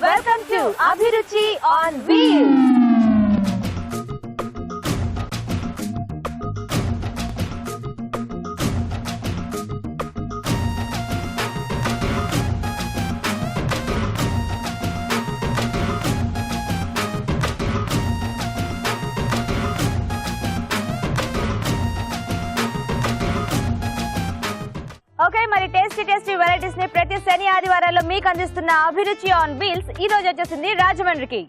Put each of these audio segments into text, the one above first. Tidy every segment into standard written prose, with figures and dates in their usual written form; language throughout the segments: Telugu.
Welcome to Abhiruchi on Wheels. Okay మరి టేస్టీ వెరైటీస్ ని ప్రతి శని ఆదివారాల్లో మీకు అందిస్తున్న అభిరుచి ఆన్ వీల్స్ ఈ రోజు వచ్చేసింది రాజమండ్రికి.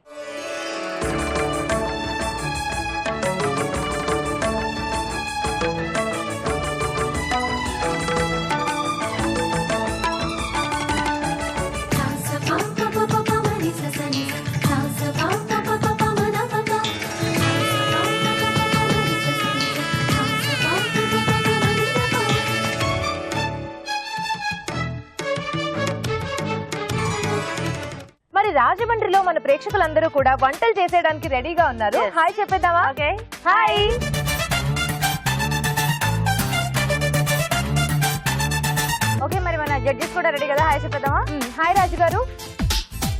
రాజమండ్రిలో మన ప్రేక్షకులందరూ కూడా వంటలు చేసేయడానికి రెడీగా ఉన్నారు. హాయ్ చెప్పేద్దామా? Okay hi. ఓకే మరి మన జడ్జెస్ కూడా రెడీ కదా? హాయ్ చెప్పేద్దామా? హాయ్ రాజు గారు.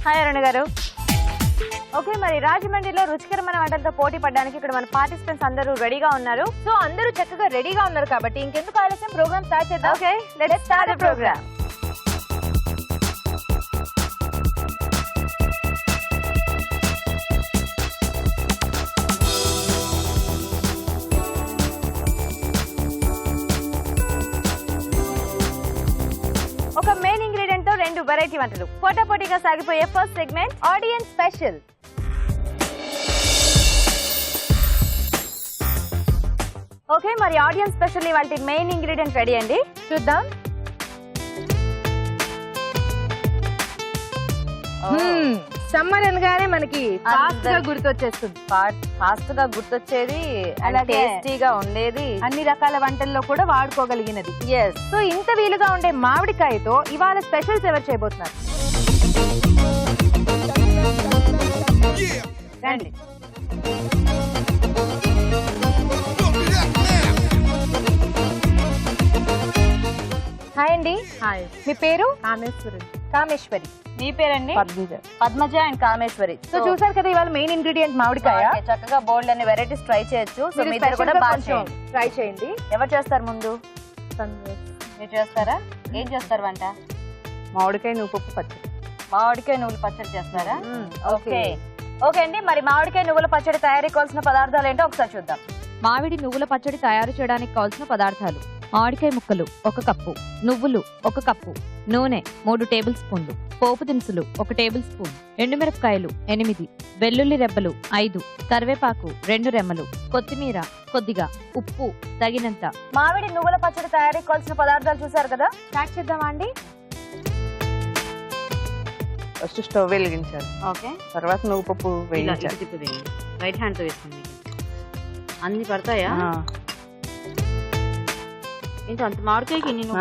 హాయ్ అరుణ్ గారు. ఓకే మరి రాజమండ్రిలో రుచికరమైన వంటలతో పోటీ పడడానికి ఇక్కడ మన పార్టిసిపెంట్స్ అందరూ రెడీగా ఉన్నారు. సో అందరూ చక్కగా రెడీగా ఉన్నారు కాబట్టి ఇంకెందుకు ఆలస్యం, ప్రోగ్రామ్ స్టార్ట్ చేద్దాం. Okay let's start the programme. రెండు వెరైటీ వంటలు పోటాపోటీగా సాగిపోయే first segment audience special. Okay మరి ఆడియన్స్ స్పెషల్ వాటి మెయిన్ ఇంగ్రీడియంట్ రెడీ అండి, చూద్దాం. సమ్మర్ అనగానే మనకి ఫాస్ట్ గా గుర్తొచ్చేస్తుంది. ఫాస్ట్ గా గుర్తొచ్చేది, టేస్టీగా ఉండేది, అన్ని రకాల వంటల్లో కూడా వాడుకోగలిగినది. ఎస్. సో ఇంత వీలుగా ఉండే మామిడికాయతో ఇవాళ స్పెషల్స్ ఎవరు చేయబోతున్నారు? రండి. హాయ్ అండి. హాయ్. మీ పేరు? కామేశ్వరి. కామేశ్వరి. మీ పేరండి? పద్మజ అండ్ కామేశ్వరి. సో చూసారు కదా ఇవాళ మెయిన్ ఇంగ్రీడియంట్ మామిడికాయ. చక్కగా బోల్డ్ అనే వెరైటీస్ ట్రై చేయొచ్చు. సో మీరు కూడా బాగా ట్రై చేయండి. ఎవరు చేస్తారు ముందు? మీరు చేస్తారా? ఏం చేస్తారు వంట? మామిడికాయ నువ్వుపప్పు పచ్చడి. మామిడికాయ నువ్వుల పచ్చడి చేస్తారా? ఓకే ఓకే అండి. మరి మామిడికాయ నువ్వుల పచ్చడి తయారీ కావాల్సిన పదార్థాలు ఏంటో ఒకసారి చూద్దాం. మామిడి నువ్వుల పచ్చడి తయారు చేయడానికి కావాల్సిన పదార్థాలు: మామిడికాయ ముక్కలు 1 కప్పు, నువ్వులు 1 కప్పు, నూనె 3 టేబుల్ స్పూన్లు, పోపు దినుసులు 1 టేబుల్ స్పూన్, ఎండుమిరపకాయలు 8, వెల్లుల్లి రెబ్బలు 5, కరివేపాకు 2 రెమ్మలు, కొత్తిమీర కొద్దిగా, ఉప్పు తగినంత. మామిడి నువ్వుల పచ్చడి తయారీ కావాల్సిన పదార్థాలు చూసారు కదా, స్టార్ట్ చేద్దామా అండి? ఫస్ట్ స్టవ్ వెలిగించాలి. ఓకే. తర్వాత నువ్వుపప్పు వేయించాలి. రైట్ హ్యాండ్ తో వేసుకోండి. అన్ని పడతాయా? ఏంటి అంత మామిడికాయకి నేను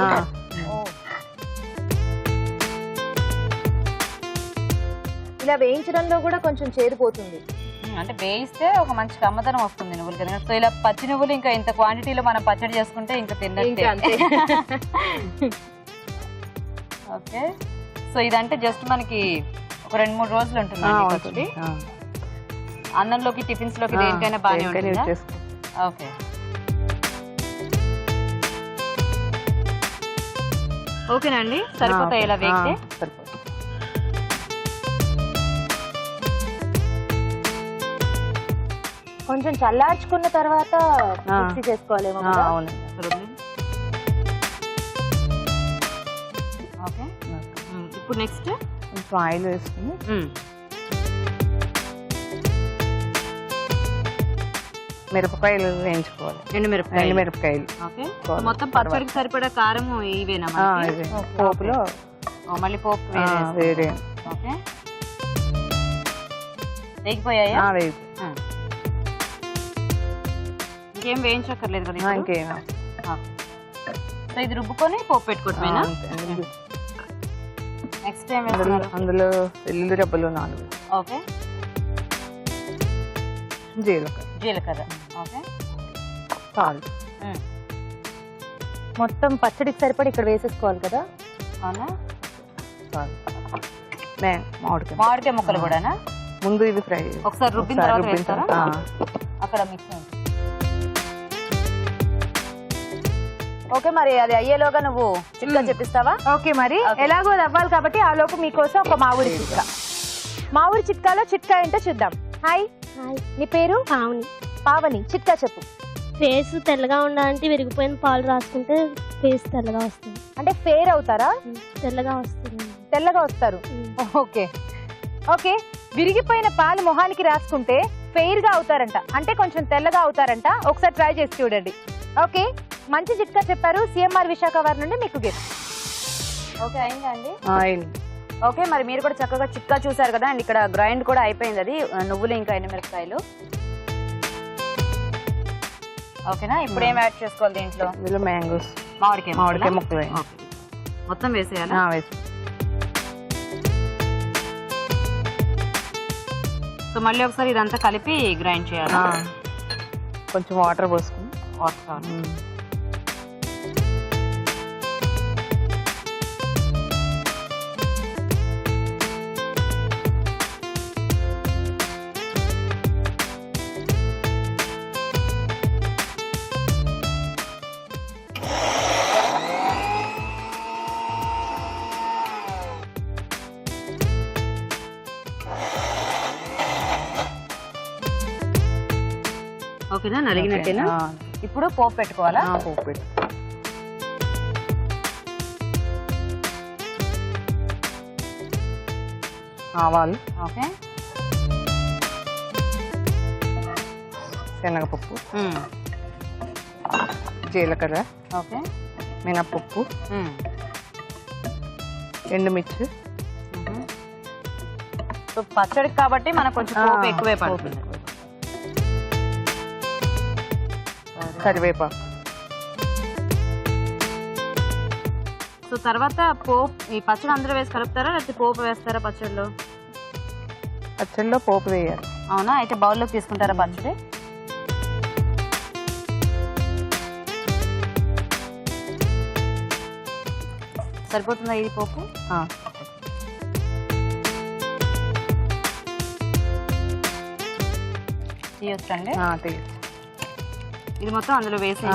ఇలా వేయించడంలో కూడా కొంచెం చేరిపోతుంది. అంటే వేయిస్తే ఒక మంచి కమ్మదనం వస్తుంది నువ్వులు కదా. సో ఇలా పచ్చి నువ్వులు ఇంకా ఇంత క్వాంటిటీలో మనం పచ్చడి చేసుకుంటే ఇంకా తిన్నట్టే. ఓకే. సో ఇదంటే జస్ట్ మనకి ఒక 2-3 రోజులు ఉంటుంది. అన్నంలోకి, టిఫిన్స్ లోకి, దేనికైనా బాగానే ఉంటుంది. ఓకే. ఓకేనా అండి? సరిపోతాయి ఇలా వేస్తే? కొంచెం చల్లార్చుకున్న తర్వాత మిక్సీ చేసుకోవాలేమో. అవును. ఓకే. ఇప్పుడు నెక్స్ట్ ఆయిల్ వేసుకుని మిరపకాయలు వేయించుకోవాలి. ఎండుమిరపకాయలు. మొత్తం పచ్చడికి సరిపడా కారం ఇవేనా? పోపులో మళ్ళీ పోపు వేరే. ఓకే. వేగిపోయాయా? ఇంకేం వేయించక్కర్లేదు కదా? ఇంకేం. సో ఇది రుబ్బుకొని పోపు పెట్టుకోవటమేనా? నెక్స్ట్ టైం అందులో వెల్లుల్లి రెబ్బలు 4. ఓకే. జీలకర్ర. ఓకే. పాలు. మొత్తం పచ్చడికి సరిపడి ఇక్కడ వేసేసుకోవాలి కదా? అవునా? మామిడికాయ ముక్కలు కూడానా? ముందు ఇది ఫ్రై ఒకసారి రుబ్బిన తర్వాత వేస్తారా? అక్కడ మిక్స్. ఓకే, మరి అది అయ్యేలోగా నువ్వు చిట్కా చెప్పిస్తావా? ఓకే, మరి ఎలాగో అది అవ్వాలి కాబట్టి ఆ లోపు మీకోసం ఒక మామిడి చిట్కా. మామిడి చిట్కాలో చిట్కా ఏంటో చూద్దాం. హాయ్, నీ పేరు? పావని. పావని, చిట్కా చెప్పు. ఫేస్ తెల్లగా ఉండాలంటే విరిగిపోయిన పాలు రాసుకుంటే ఫేస్ తెల్లగా వస్తుంది. అంటే ఫేర్ అవుతారా? తెల్లగా వస్తుంది. తెల్లగా వస్తారు. ఓకే ఓకే, విరిగిపోయిన పాలు మొహానికి రాసుకుంటే ఫెయిర్ గా అవుతారంట, అంటే కొంచెం తెల్లగా అవుతారంట. ఒకసారి ట్రై చేసి చూడండి. ఓకే, మంచి చిట్కా చెప్పారు. సిఎంఆర్ విశాఖ వారి నుండి మీకు గిఫ్ట్. ఓకే, అయిందా అండి? ఓకే, మరి మీరు కూడా చక్కగా చిట్కా చూసారు కదా. అండ్ ఇక్కడ గ్రైండ్ కూడా అయిపోయింది. అది నువ్వులు ఇంకా ఎండుమిరపకాయలు. ఓకేనా, ఇప్పుడు ఏం యాడ్ చేసుకోవాలి దీంట్లో? ఇందులో మ్యాంగోస్, మామిడికాయ ముక్కలు మొత్తం వేసేయాలి. సో మళ్ళీ ఒకసారి ఇదంతా కలిపి గ్రైండ్ చేయాలి. కొంచెం వాటర్ పోసుకుని. ఓకేనా, నలిగినట్టేనా? ఇప్పుడు పోపు పెట్టుకోవాలా? పోపు పెట్టు. ఆవాలు, ఓకే, శనగపప్పు, జీలకర్ర, ఓకే, మినపప్పు, ఎండుమిర్చి. సో పచ్చడికి కాబట్టి మనకు కొంచెం పోపు ఎక్కువే పడుతుంది. కరివేపాకు. సో తర్వాత పోపు, ఈ పచ్చడి అందరూ వేసి కలుపుతారా లేకపోతే పోపు వేస్తారా పచ్చడిలో? పచ్చడిలో పోపు వేయాలి. అవునా, అయితే బౌల్లోకి తీసుకుంటారా పచ్చడి? సరిపోతుందా ఇది పోపు? తీయొచ్చండి. ఇది మొత్తం అందులో వేసి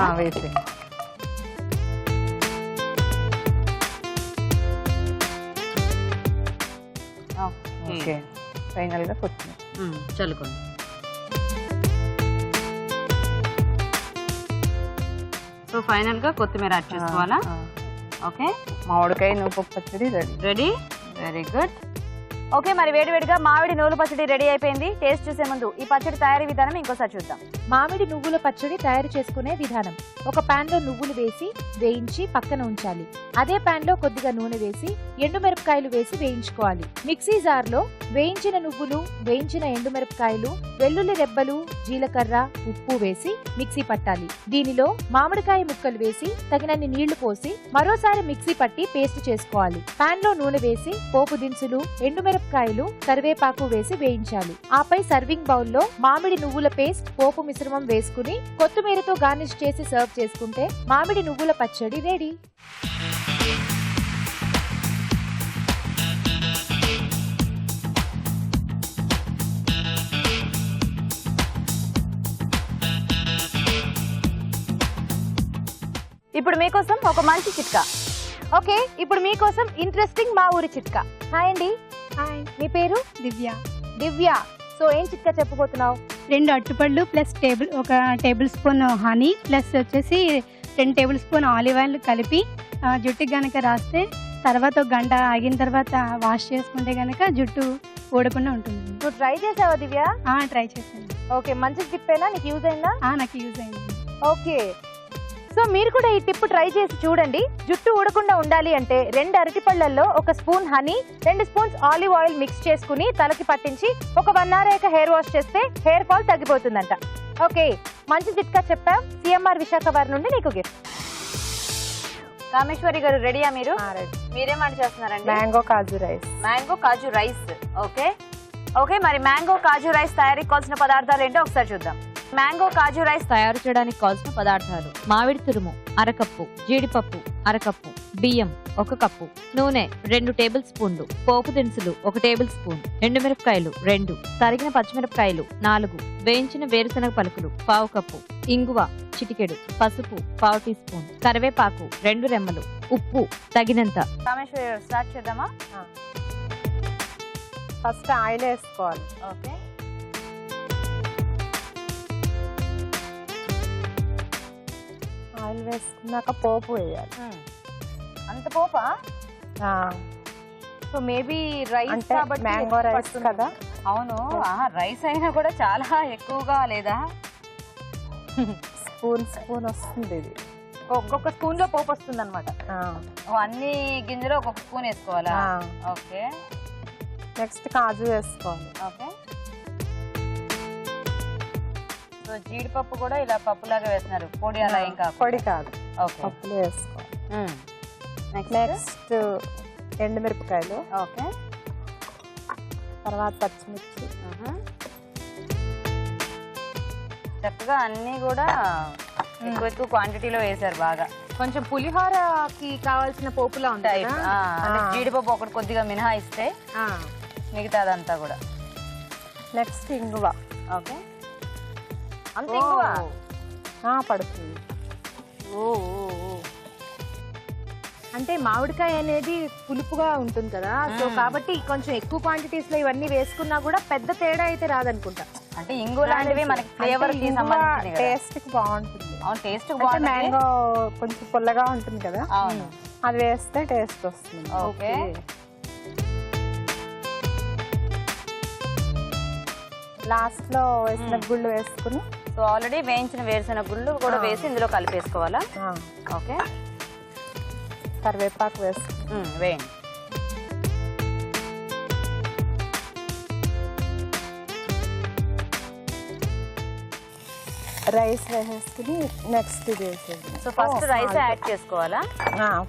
ఓకే, ఫైనల్ గా కొత్తిమీర చల్లుకోండి. సో ఫైనల్ గా కొత్తిమీర యాడ్ చేసుకోవాలా? ఓకే, మామిడికాయ నువ్వు పచ్చడి రెడీ. Very good. ఓకే, మరి వేడివేడిగా మామిడి నువ్వుల పచ్చడి రెడీ అయిపోయింది. టేస్ట్ చూసే ముందు ఈ పచ్చడి తయారీ విధానం ఇంకోసారి చూద్దాం. మామిడి నువ్వుల పచ్చడి తయారు చేసుకునే విధానం. ఒక పాన్ లో నువ్వులు వేసి వేయించి పక్కన ఉంచాలి. అదే పాన్ లో కొద్దిగా నూనె వేసి ఎండుమిరపకాయలు వేసి వేయించుకోవాలి. మిక్సీ జార్ లో వేయించిన నువ్వులు, వేయించిన ఎండుమిరపకాయలు, వెల్లుల్లి రెబ్బలు, జీలకర్ర, ఉప్పు వేసి మిక్సీ పట్టాలి. దీనిలో మామిడికాయ ముక్కలు వేసి తగినన్ని నీళ్లు పోసి మరోసారి మిక్సీ పట్టి పేస్ట్ చేసుకోవాలి. పాన్ లో నూనె వేసి పోపు దినుసులు, ఎండుమిరపకాయలు, కరివేపాకు వేసి వేయించాలి. ఆపై సర్వింగ్ బౌల్ లో మామిడి నువ్వుల పేస్ట్, పోపు మిశ్రమం వేసుకుని కొత్తిమీరతో గార్నిష్ చేసి సర్వ్ చేసుకుంటే మామిడి నువ్వుల పచ్చడి రెడీ. ఇప్పుడు మీకోసం ఒక మంచి చిట్కా. ఓకే, ఇప్పుడు మీకోసం ఇంట్రెస్టింగ్ మా ఊరి చిట్కా. హాయ్ అండి. హాయ్, మీ పేరు? దివ్య. దివ్య, సో ఏం చిట్కా చెప్పబోతున్నావు? 2 అరటిపళ్ళు ప్లస్ ఒక టేబుల్ స్పూన్ హనీ ప్లస్ వచ్చేసి 2 టేబుల్ స్పూన్ ఆలివ్ ఆయిల్ కలిపి జుట్టుకి గనక రాస్తే తర్వాత 1 గంట ఆగిన తర్వాత వాష్ చేసుకుంటే గనక జుట్టు ఊడకుండా ఉంటుంది. నువ్వు ట్రై చేసావా దివ్య? ట్రై చేశాను. ఓకే, మంచి టిప్పేనా? నీకు యూజ్ అయిందా? నాకు యూజ్ అయింది. ఓకే, సో మీరు కూడా ఈ టిప్ ట్రై చేసి చూడండి. జుట్టు ఊడకుండా ఉండాలి అంటే 2 అరటిపళ్ళల్లో 1 spoon honey, 2 spoons olive oil mix చేసుకుని తలకి పట్టించి ఒక 1 అవర్ అయ్యాక హెయిర్ వాష్ చేస్తే హెయిర్ ఫాల్ తగ్గిపోతుందంట. ఓకే, మంచి చిట్కా చెప్పా. సిఎంఆర్ విశాఖ వారి నుండి నీకు గిఫ్ట్. కామేశ్వరి గారు రెడీయా? మీరు మీరేం వంట చేస్తున్నారండి? మ్యాంగో కాజు రైస్. మ్యాంగో కాజు రైస్. ఓకే ఓకే, మరి మ్యాంగో కాజు రైస్ తయారీకి కావాల్సిన పదార్థాలు ఏంటో ఒకసారి చూద్దాం. మ్యాంగో కాజు రైస్ తయారు చేయడానికి కావాల్సిన పదార్థాలు: మామిడి తురుము అరకప్పు, జీడిపప్పు అరకప్పు, బియ్యం 1 కప్పు, నూనె 2 టేబుల్ స్పూన్లు, పోపు దినుసులు 1 టేబుల్ స్పూన్, ఎండుమిరపకాయలు 2, తరిగిన పచ్చిమిరపకాయలు 4, వేయించిన వేరుశనగ పలుకులు 1/2 కప్పు, ఇంగువ చిటికెడు, పసుపు 1/2 టీ స్పూన్, కరివేపాకు 2 రెమ్మలు, ఉప్పు తగినంత. కామేశ్వరి స్టార్ట్ చేద్దామా? ఫస్ట్ ఆయిల్ వేసుకోవాలి. ఓకే. ఆయిల్ వేసుకున్నాక పోపు వేయాలి. అంత పోపా? సో మేబీ రైస్ అంటే మ్యాంగో రైస్ కదా. అవును, రైస్ అయినా కూడా చాలా ఎక్కువగా లేదా? స్పూన్ వస్తుంది ఇది. ఒక్కొక్క స్పూన్ లో పోపు వస్తుంది అనమాట. అన్ని గింజలు ఒక్కొక్క స్పూన్ వేసుకోవాలా? ఓకే. నెక్స్ట్ కాజు వేసుకోవాలి. ఓకే. సో జీడిపప్పు కూడా ఇలా పప్పులాగా వేస్తున్నారు, పొడి అలా ఏం కాదు? పొడి కాదు, ఓకే. పప్పులు వేసుకోవాలి. నెక్స్ట్ ఎండుమిరపకాయలు. ఓకే. తర్వాత పచ్చిమిర్చి. చక్కగా అన్ని కూడా ఎక్కువ క్వాంటిటీలో వేసారు బాగా. కొంచెం పులిహోరకి కావాల్సిన పోపులా ఉంటాయి. జీడిపప్పు ఒకటి కొద్దిగా మినహాయిస్తే మిగతాదంతా కూడా. నెక్స్ట్ ఇంగువ. ఓకే. అంత ఇంగువ పడుతుంది. అంటే మామిడికాయ అనేది పులుపుగా ఉంటుంది కదా, సో కాబట్టి కొంచెం ఎక్కువ క్వాంటిటీస్ లో ఇవన్నీ వేసుకున్నా కూడా పెద్ద తేడా అయితే రాదనుకుంటా. అంటే ఇంగు లాంటివి మనకి ఫ్లేవర్ కి సంబంధించి టేస్ట్ కి బాగుంటుంది. అవును, టేస్ట్ బాగుంటుంది. మ్యాంగో కొంచెం పుల్లగా ఉంటుంది కదా, అవును, అది వేస్తే టేస్ట్ వస్తుంది. ఓకే. లాస్ట్ లో వేసిన గుళ్ళు వేసుకుని, సో ఆల్రెడీ వేయించిన వేరుశనగ గుళ్ళు కూడా వేసి ఇందులో కలిపేసుకోవాలా? ఓకే. కరివేపాకు వేసుకుని వేయండి. రైస్ వేసేసుకుని నెక్స్ట్ ఇది వేసేది. సో ఫస్ట్ రైస్ యాడ్ చేసుకోవాలా?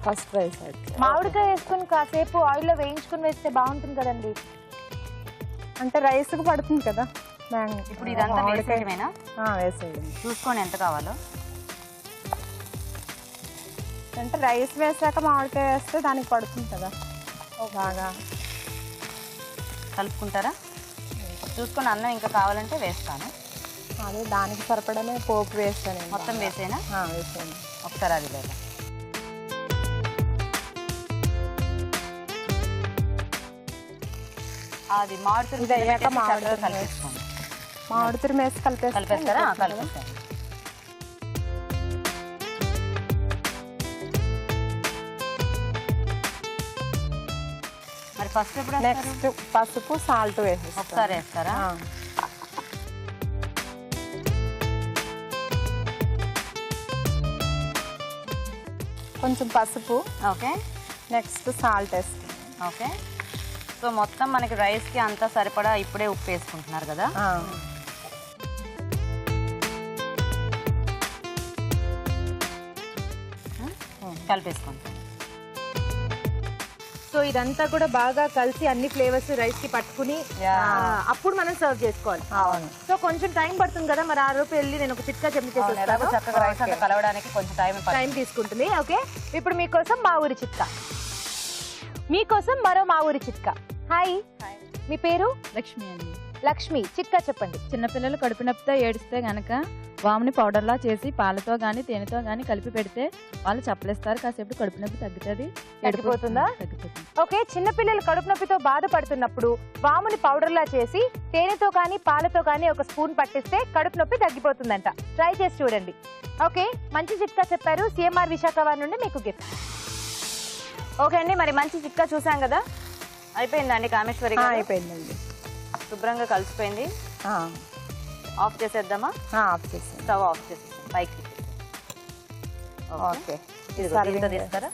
First rice add. మామిడికాయ వేసుకుని కాసేపు ఆయిల్ లో వేయించుకుని వేస్తే బాగుంటుంది కదండి. అంటే రైస్ కు పడుతుంది కదా మ్యాంగో. ఇప్పుడు ఇదంతా వేసేయడమేనా? వేసేయండి. చూసుకొని ఎంత కావాలో. అంటే రైస్ వేసాక మామిడికాయ వేస్తే దానికి పడుతుంది కదా బాగా. కలుపుకుంటారా? చూసుకొని అన్నం ఇంకా కావాలంటే వేస్తాను. అదే దానికి సరిపడనే పోపు వేస్తాను. మొత్తం వేసేనా? వేసాను. ఒకసారి అది లేదా అది మామిడి కలిపేసుకోండి. మామిడి తురుము వేసి కలిపేస్తారా? కలిపేస్తాను. మరి ఫస్ట్ ఎప్పుడు నెక్స్ట్ పసుపు సాల్ట్ వేసి ఒకసారి వేస్తారా? కొంచెం పసుపు. ఓకే. నెక్స్ట్ సాల్ట్ వేస్తాం. ఓకే. సో మొత్తం మనకి రైస్కి అంతా సరిపడా ఇప్పుడే ఉప్పు వేసుకుంటున్నారు కదా. కలిపేసుకుంటాం. సో ఇదంతా కూడా బాగా కలిసి అన్ని ఫ్లేవర్స్ రైస్ కి పట్టుకుని అప్పుడు మనం సర్వ్ చేసుకోవాలి. అవును. సో కొంచెం టైం పడుతుంది కదా, మరి ఆ రూపాయలు వెళ్ళి నేను ఒక చిట్కా చెప్పి చక్కగా రైస్ అంతా కలవడానికి కొంచెం టైం తీసుకుంటుంది. ఓకే. ఇప్పుడు మీకోసం మా ఊరి చిట్కా, మీకోసం మరో మా ఊరి చిట్కా. హాయ్, మీ పేరు? లక్ష్మి అండి. లక్ష్మి, చిట్కా చెప్పండి. చిన్నపిల్లలు కడుపు నొప్పితో ఏడిస్తే గనక వాముని పౌడర్లా చేసి పాలతో గానీ తేనెతో గానీ కలిపి పెడితే వాళ్ళు చప్పలేస్తారు, కాసేపు కడుపు నొప్పి తగ్గుతుంది. తగ్గిపోతుందా? తగ్గిపోతుంది. ఓకే. చిన్నపిల్లలు కడుపు నొప్పితో బాధపడుతున్నప్పుడు వాముని పౌడర్లా చేసి తేనెతో కానీ పాలతో కానీ ఒక స్పూన్ పట్టిస్తే కడుపు నొప్పి తగ్గిపోతుందంట. ట్రై చేసి చూడండి. ఓకే, మంచి చిట్కా చెప్పారు. సిఎంఆర్ విశాఖపట్నం నుండి మీకు గిఫ్ట్. ఓకే అండి, మరి మంచి చిట్కా చూసాం కదా. అయిపోయిందండి కామేశ్వరి? అయిపోయిందండి. శుభ్రంగా కలిసిపోయింది. ఆఫ్ చేసేద్దామా? ఆఫ్ చేసి స్టవ్ ఆఫ్ చేసేద్దాం. పైకి ఓకే. ఇది తీస్తారా?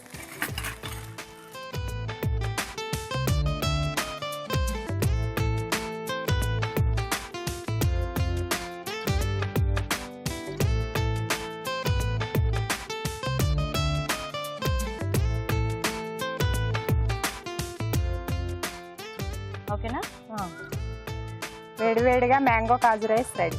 ఓకేనా? వేడివేడిగా మ్యాంగో కాజు రైస్ రెడీ.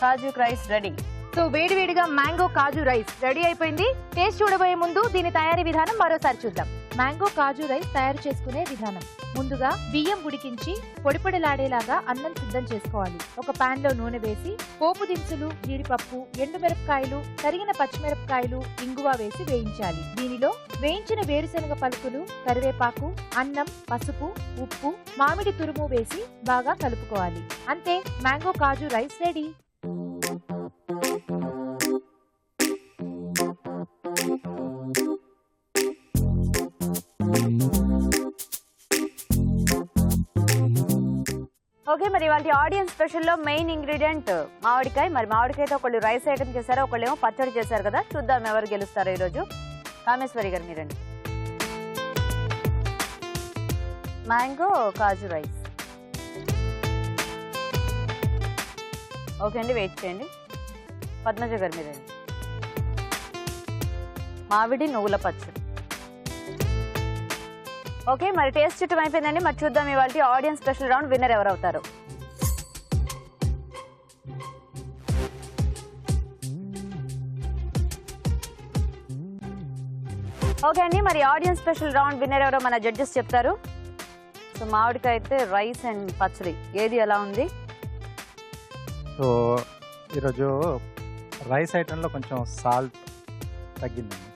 కాజు రైస్ రెడీ. సో వేడివేడిగా మ్యాంగో కాజు రైస్ రెడీ అయిపోయింది. టేస్ట్ చూడబోయే ముందు దీని తయారీ విధానం మరోసారి చూద్దాం. మ్యాంగో కాజు రైస్ తయారు చేసుకునే విధానం. ముందుగా బియ్యం ఉడికించి పొడిలాడేలాగా అన్నం సిద్ధం చేసుకోవాలి. ఒక పాన్ లో నూనె వేసి పోపు దినుసులు, జీడిపప్పు, ఎండుమిరపకాయలు, తరిగిన పచ్చిమిరపకాయలు, ఇంగువ వేసి వేయించాలి. దీనిలో వేయించిన వేరుశనగ పలుకులు, కరివేపాకు, అన్నం, పసుపు, ఉప్పు, మామిడి తురుము వేసి బాగా కలుపుకోవాలి. అంతే, మ్యాంగో కాజు రైస్ రెడీ. ఓకే, మరి వాళ్ళ ఆడియన్స్ స్పెషల్ లో మెయిన్ ఇంగ్రీడియంట్ మామిడికాయ. మరి మామిడికాయతో ఒకళ్ళు రైస్ ఐటమ్ చేశారు, ఒకళ్ళు ఏమో పచ్చడి చేశారు కదా. చూద్దాం ఎవరు గెలుస్తారో ఈరోజు. కామేశ్వరి గారు మీరండి. మ్యాంగో కాజు రైస్. ఓకే అండి, వెయిట్ చేయండి. పద్మజ గారు మీరండి. మామిడి నువ్వుల పచ్చడి. ఓకే, మరి టేస్ట్ చుట్టూ అయిపోయిందండి. మరి చూద్దాం ఇవాళ ఆడియన్స్ స్పెషల్ రౌండ్ విన్నర్ ఎవరు అవుతారు. ఓకే అండి, మరి ఆడియన్స్ స్పెషల్ రౌండ్ విన్నర్ ఎవరో మన జడ్జెస్ చెప్తారు. సో మామిడికాయ అయితే రైస్ అండ్ పచ్చడి, ఏది ఎలా ఉంది? సో ఈరోజు రైస్ ఐటెంలో కొంచెం సాల్ట్ తగ్గిందండి.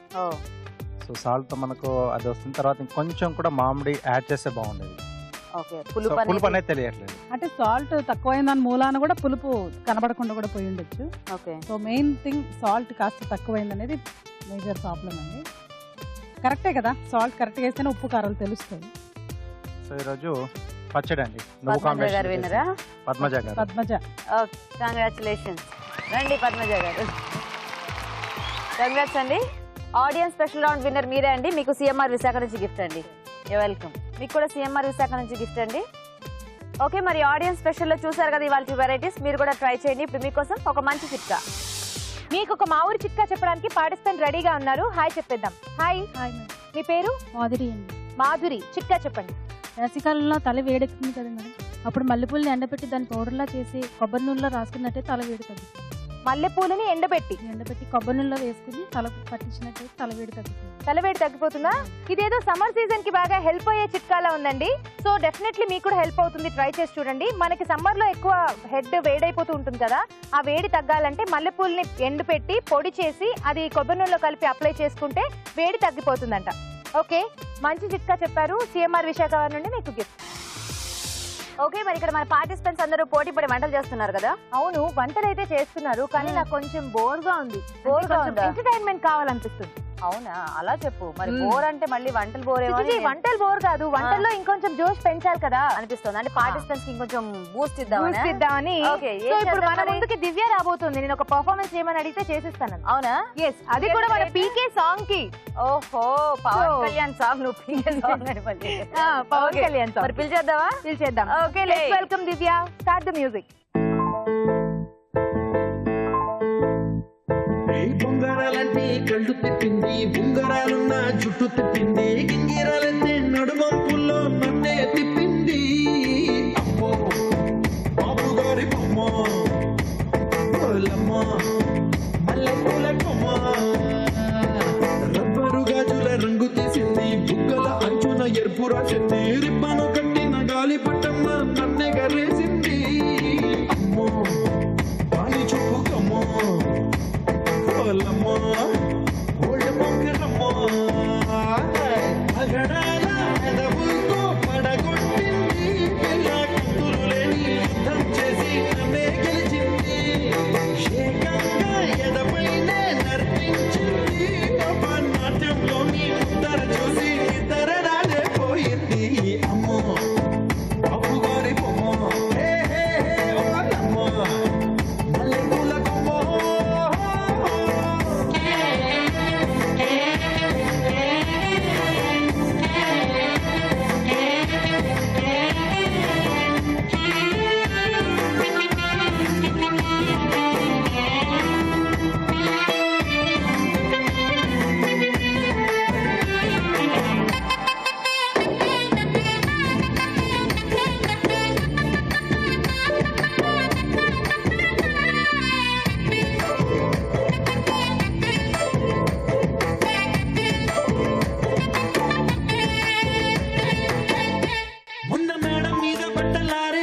సో సాల్ట్తో మనకు అది వస్తున్న తర్వాత ఇంకొంచెం కూడా మామిడి యాడ్ చేస్తే బాగుండేది. ఓకే, పులుపు అనేది తెలియట్లేదు. అంటే సాల్ట్ తక్కువైన దాని మూలాన కూడా పులుపు కనబడకుండా కూడా పోయి ఉండొచ్చు. Okay, so main thing salt కాస్త తక్కువైంది అనేది మేజర్ ప్రాబ్లం అండి. కరెక్టే కదా, సాల్ట్ కరెక్ట్గా వేస్తేనే ఉప్పు కారాలు తెలుస్తాయి. సో ఈరోజు పచ్చడి అండి. పద్మజ గారు విన్నరా? పద్మజ గారు. పద్మజ. Okay, congratulations. రండి పద్మజ గారు, కంగ్రాట్స్ అండి. ఆడియన్స్ స్పెషల్ రౌండ్ విన్నర్ మీరే అండి. మీకు సిఎంఆర్ విశాఖ నుంచి గిఫ్ట్ అండి. వెల్కమ్. మీకు కూడా సిఎంఆర్ విశాఖ నుంచి గిఫ్ట్ అండి. ఓకే, మరి ఆడియన్స్ స్పెషల్లో చూసారు కదా ఇవాళ వెరైటీస్, మీరు కూడా ట్రై చేయండి. ఇప్పుడు మీకోసం ఒక మంచి చిట్కా. మీకు ఒక మా ఊరి చిట్కా చెప్పడానికి పార్టిసిపెంట్ రెడీగా ఉన్నారు. హాయ్ చెప్పేద్దాం. హాయ్. మీ పేరు? మాధురి అండి. మాధురి, చిట్కా చెప్పండి. వేసవికాలంలో తల వేడెక్కుతుంది కదా మేడం, అప్పుడు మల్లెపూలని ఎండబెట్టి దాన్ని పౌడర్లా చేసి కొబ్బరి నూనెలో రాసుకున్నట్టే తల వేడి తగ్గుతుంది. మల్లెపూలని ఎండబెట్టి కొబ్బరి నూనెలో వేసుకుని తల పట్టించినట్టు తలవేడి తగ్గుతుంది. తలవేడి తగ్గిపోతుందా? ఇదేదో సమ్మర్ సీజన్ కి బాగా హెల్ప్ అయ్యే చిట్కాలా ఉందండి. సో డెఫినెట్లీ మీకు కూడా హెల్ప్ అవుతుంది, ట్రై చేసి చూడండి. మనకి సమ్మర్ లో ఎక్కువ హెడ్ వేడైపోతూ ఉంటుంది కదా, ఆ వేడి తగ్గాలంటే మల్లెపూలని ఎండపెట్టి పొడి చేసి అది కొబ్బరి నూనెలో కలిపి అప్లై చేసుకుంటే వేడి తగ్గిపోతుందంట. ఓకే, మంచి చిట్కా చెప్పారు. సిఎంఆర్ విశాఖ నుండి మీకు గిఫ్ట్. ఓకే, మరి ఇక్కడ మన పార్టిసిపెంట్స్ అందరూ పోటీ పడి వంటలు చేస్తున్నారు కదా. అవును, వంటలు అయితే చేస్తున్నారు, కానీ నాకు కొంచెం బోర్ గా ఉంది. ఎంటర్టైన్మెంట్ కావాలనిపిస్తుంది. అవునా, అలా చెప్పు. మరి బోర్ అంటే మళ్ళీ వంటలు బోర్? వంటలు బోర్ కాదు, వంటల్లో ఇంకొంచెం జోష్ పెంచాలి కదా అనిపిస్తుంది. అంటే పార్టిసిపెంట్స్ కి ఇంకొంచెం బూస్ట్ ఇద్దామని. సో ఇప్పుడు మన ముందుకి దివ్య రాబోతుంది. నేను ఒక పర్ఫార్మెన్స్ చేయమని అడిగితే చేసిస్తాను. అవునా? ఎస్, అది కూడా మన పీకే సాంగ్ కి. ఓహో, పవన్ కళ్యాణ్ సాంగ్. నువ్వు పీకే సాంగ్ అని పవన్ కళ్యాణ్ సాంగ్. మరి పిలిచేద్దామా? పిలిచేద్దాం. Okay, let's welcome Divya. Start the music. బొంగరాలంటే కళ్ళు తిప్పింది, బొంగరాలున్న జుట్టు తిప్పింది, గింగిరాలంటే నడుమంపుల్లో నన్నే తిప్పింది. అమ్మో బాబు గారి బొమ్మ, మల్లెపూల కొమ్మ, రబ్బరు గాజుల రంగు తీసింది, బుగ్గల అంచున ఎరుపు రాసింది, రిబ్బను కట్టిన గాలి పట్టమ్మ నన్నే గరేసింది. అమ్మో పాలి చూపు కమ్మో, అగడాల ఎదవులతో పడగొట్టింది, పిల్ల కత్తులు లేని యుద్ధం చేసి నన్నే గెలిచింది, ఏకంగా ఎదపైనే నర్తించింది, నాట్యంలోని ముద్దర చూసి ఇద్దరడాలే పోయింది. అమ్మో అప్పుగారి బొమ్మ,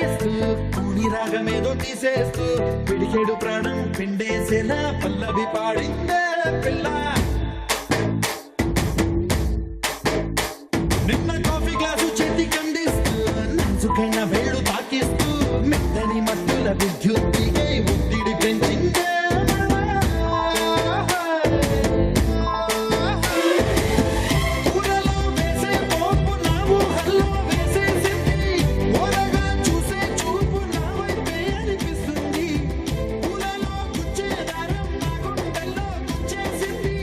ఆడిస్తూ కూని రాగమేదో తీసేస్తూ పిడికెడు ప్రాణం పిండేసేలా పల్లవి పాడిందే పిల్ల నిన్న కాఫీ గ్లాసు చేతి కందిస్తూ నాజుకైన వేళ్ళు తాకిస్తూ మెత్తని మత్తుల విద్యుత్తికై ఒత్తిడి పెంచిందే ఊరలో వేసే పోపు నా ఊహల్లో వేసేసింది ఓరగా చూసే చూపు నా వైపే అనిపిస్తుంది ఊరలో గుచ్చే దారం నా గుండెల్లో గుచ్చేసింది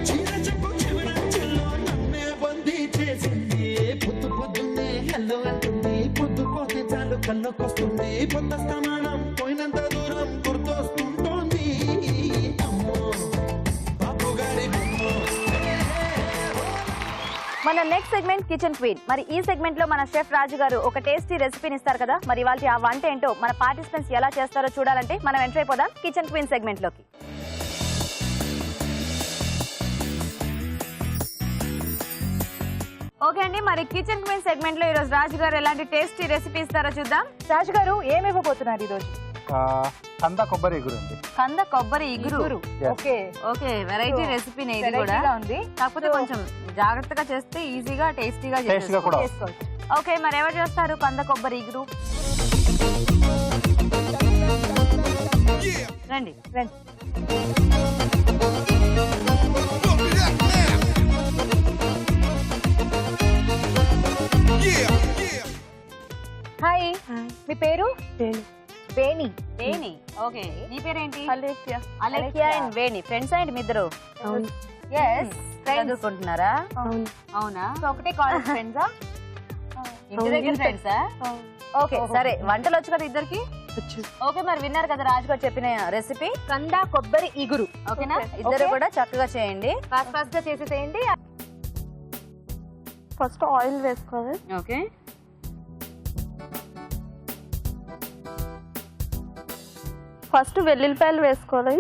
చీర చెప్పు చివరంచుల్లో నన్నే బందీ చేసింది పొద్దు పొద్దున్నే హెల్లో అంటుంది పొద్దు పోతే చాలు కళ్ళకొస్తుంది పొద్దు స్థానం పోయినంత దూరం గుర్తొస్తుంటోంది అమ్మో బాబు గారి బొమ్మో మన నెక్స్ట్ సెగ్మెంట్ కిచెన్ క్వీన్. మరి ఈ సెగ్మెంట్ లో మన షెఫ్ రాజు గారు ఒక టేస్టీ రెసిపీని ఇస్తారు కదా, మరి వాళ్ళకి ఆ వంట ఏంటో మన పార్టిసిపెంట్స్ ఎలా చేస్తారో చూడాలంటే మనం ఎంటర్ అయిపోదాం కిచెన్ క్వీన్ సెగ్మెంట్ లోకి. ఓకే అండి, మరి కిచెన్ క్వీన్ సెగ్మెంట్ లో ఈ రోజు రాజు గారు ఎలాంటి టేస్టీ రెసిపీ ఇస్తారో చూద్దాం. రాజు గారు ఏమి ఇవ్వబోతున్నారు ఈ రోజు? కంద కొబ్బరి ఎగురు అండి. కంద కొబ్బరి ఇగురు. Yes. ఓకే ఓకే, వెరైటీ రెసిపీనే ఇది కూడా ఉంది. కాకపోతే కొంచెం జాగ్రత్తగా చేస్తే ఈజీగా టేస్టీగా కూడా చేసుకోవచ్చు. ఓకే, మరి ఎవరు చేస్తారు కంద కొబ్బరి ఇగురు? రండి రండి. హాయ్, మీ పేరు? వేణి. వేణి, ఓకే. నీ పేరేంటి? Alekhya. Alekhya and Veni friends అండి మీ ఇద్దరు? ఎస్, చదువుకుంటున్నారా? అవునా? ఒకటే కాలేజ్ ఫ్రెండ్సా? ఇంటి దగ్గర ఫ్రెండ్సా? ఓకే, సరే. వంటలు వచ్చు కదా ఇద్దరికి? ఓకే, మరి విన్నారు కదా రాజు గారు చెప్పిన రెసిపీ కంద కొబ్బరి ఇగురు. ఓకేనా? ఇద్దరు కూడా చక్కగా చేయండి, ఫాస్ట్ ఫాస్ట్ గా చేసేసేయండి. ఫస్ట్ ఆయిల్ వేసుకోవాలి. ఓకే, ఫస్ట్ వెల్లుల్లిపాయలు వేసుకోవాలి.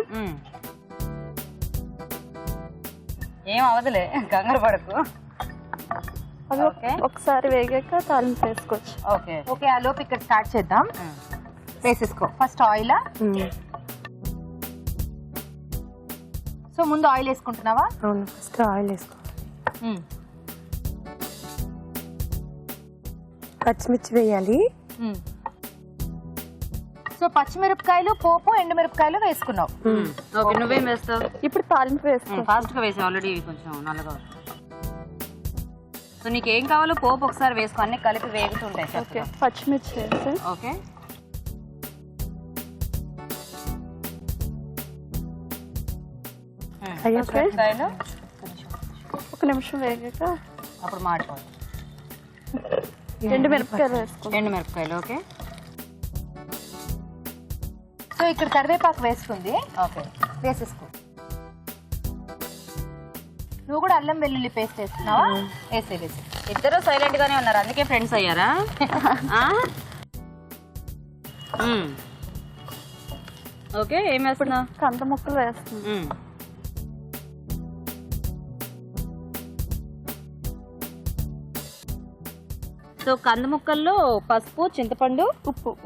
ఏం అవదులే, కంగారు పడకు. అది ఒకసారి వేగాక తాలింపు వేసుకోవచ్చు. ఓకే ఓకే, ఆ లోపు ఇక్కడ స్టార్ట్ చేద్దాం. వేసేసుకో ఫస్ట్ ఆయిల్. సో ముందు ఆయిల్ వేసుకుంటున్నావా? అవును, ఫస్ట్ ఆయిల్ వేసుకో. పచ్చిమిర్చి వేయాలి. సో పచ్చిమిరపకాయలు, పోపు, ఎండుమిరపకాయలు వేసుకున్నావు. ఓకే, నువ్వేం వేస్తావు? ఇప్పుడు తాలింపు వేసుకో. ఫాస్ట్ గా వేసావు, ఆల్రెడీ కొంచెం నల్లగా. సో నీకు ఏం కావాలో పోపు ఒకసారి వేసుకో, అన్ని కలిపి వేగుతుంటాయి. ఓకే, పచ్చిమిర్చి వేసి. ఓకే, ఒక నిమిషం వేగాక అప్పుడు మాడిపోదు. ఎండుమిరపకాయలు వేసుకో. ఎండుమిరపకాయలు, ఓకే. సో ఇక్కడ కరివేపాకు వేసుకుంది. ఓకే, వేసేసుకో. నువ్వు కూడా అల్లం వెల్లుల్లి పేస్ట్ వేస్తున్నావా? వేసే. ఇద్దరు సైలెంట్ గానే ఉన్నారు, అందుకే ఫ్రెండ్స్ అయ్యారా? ఓకే, ఏం వేస్తున్నా? కంద ముక్కలు వేస్తున్నా. సో కంద ముక్కల్లో పసుపు, చింతపండు,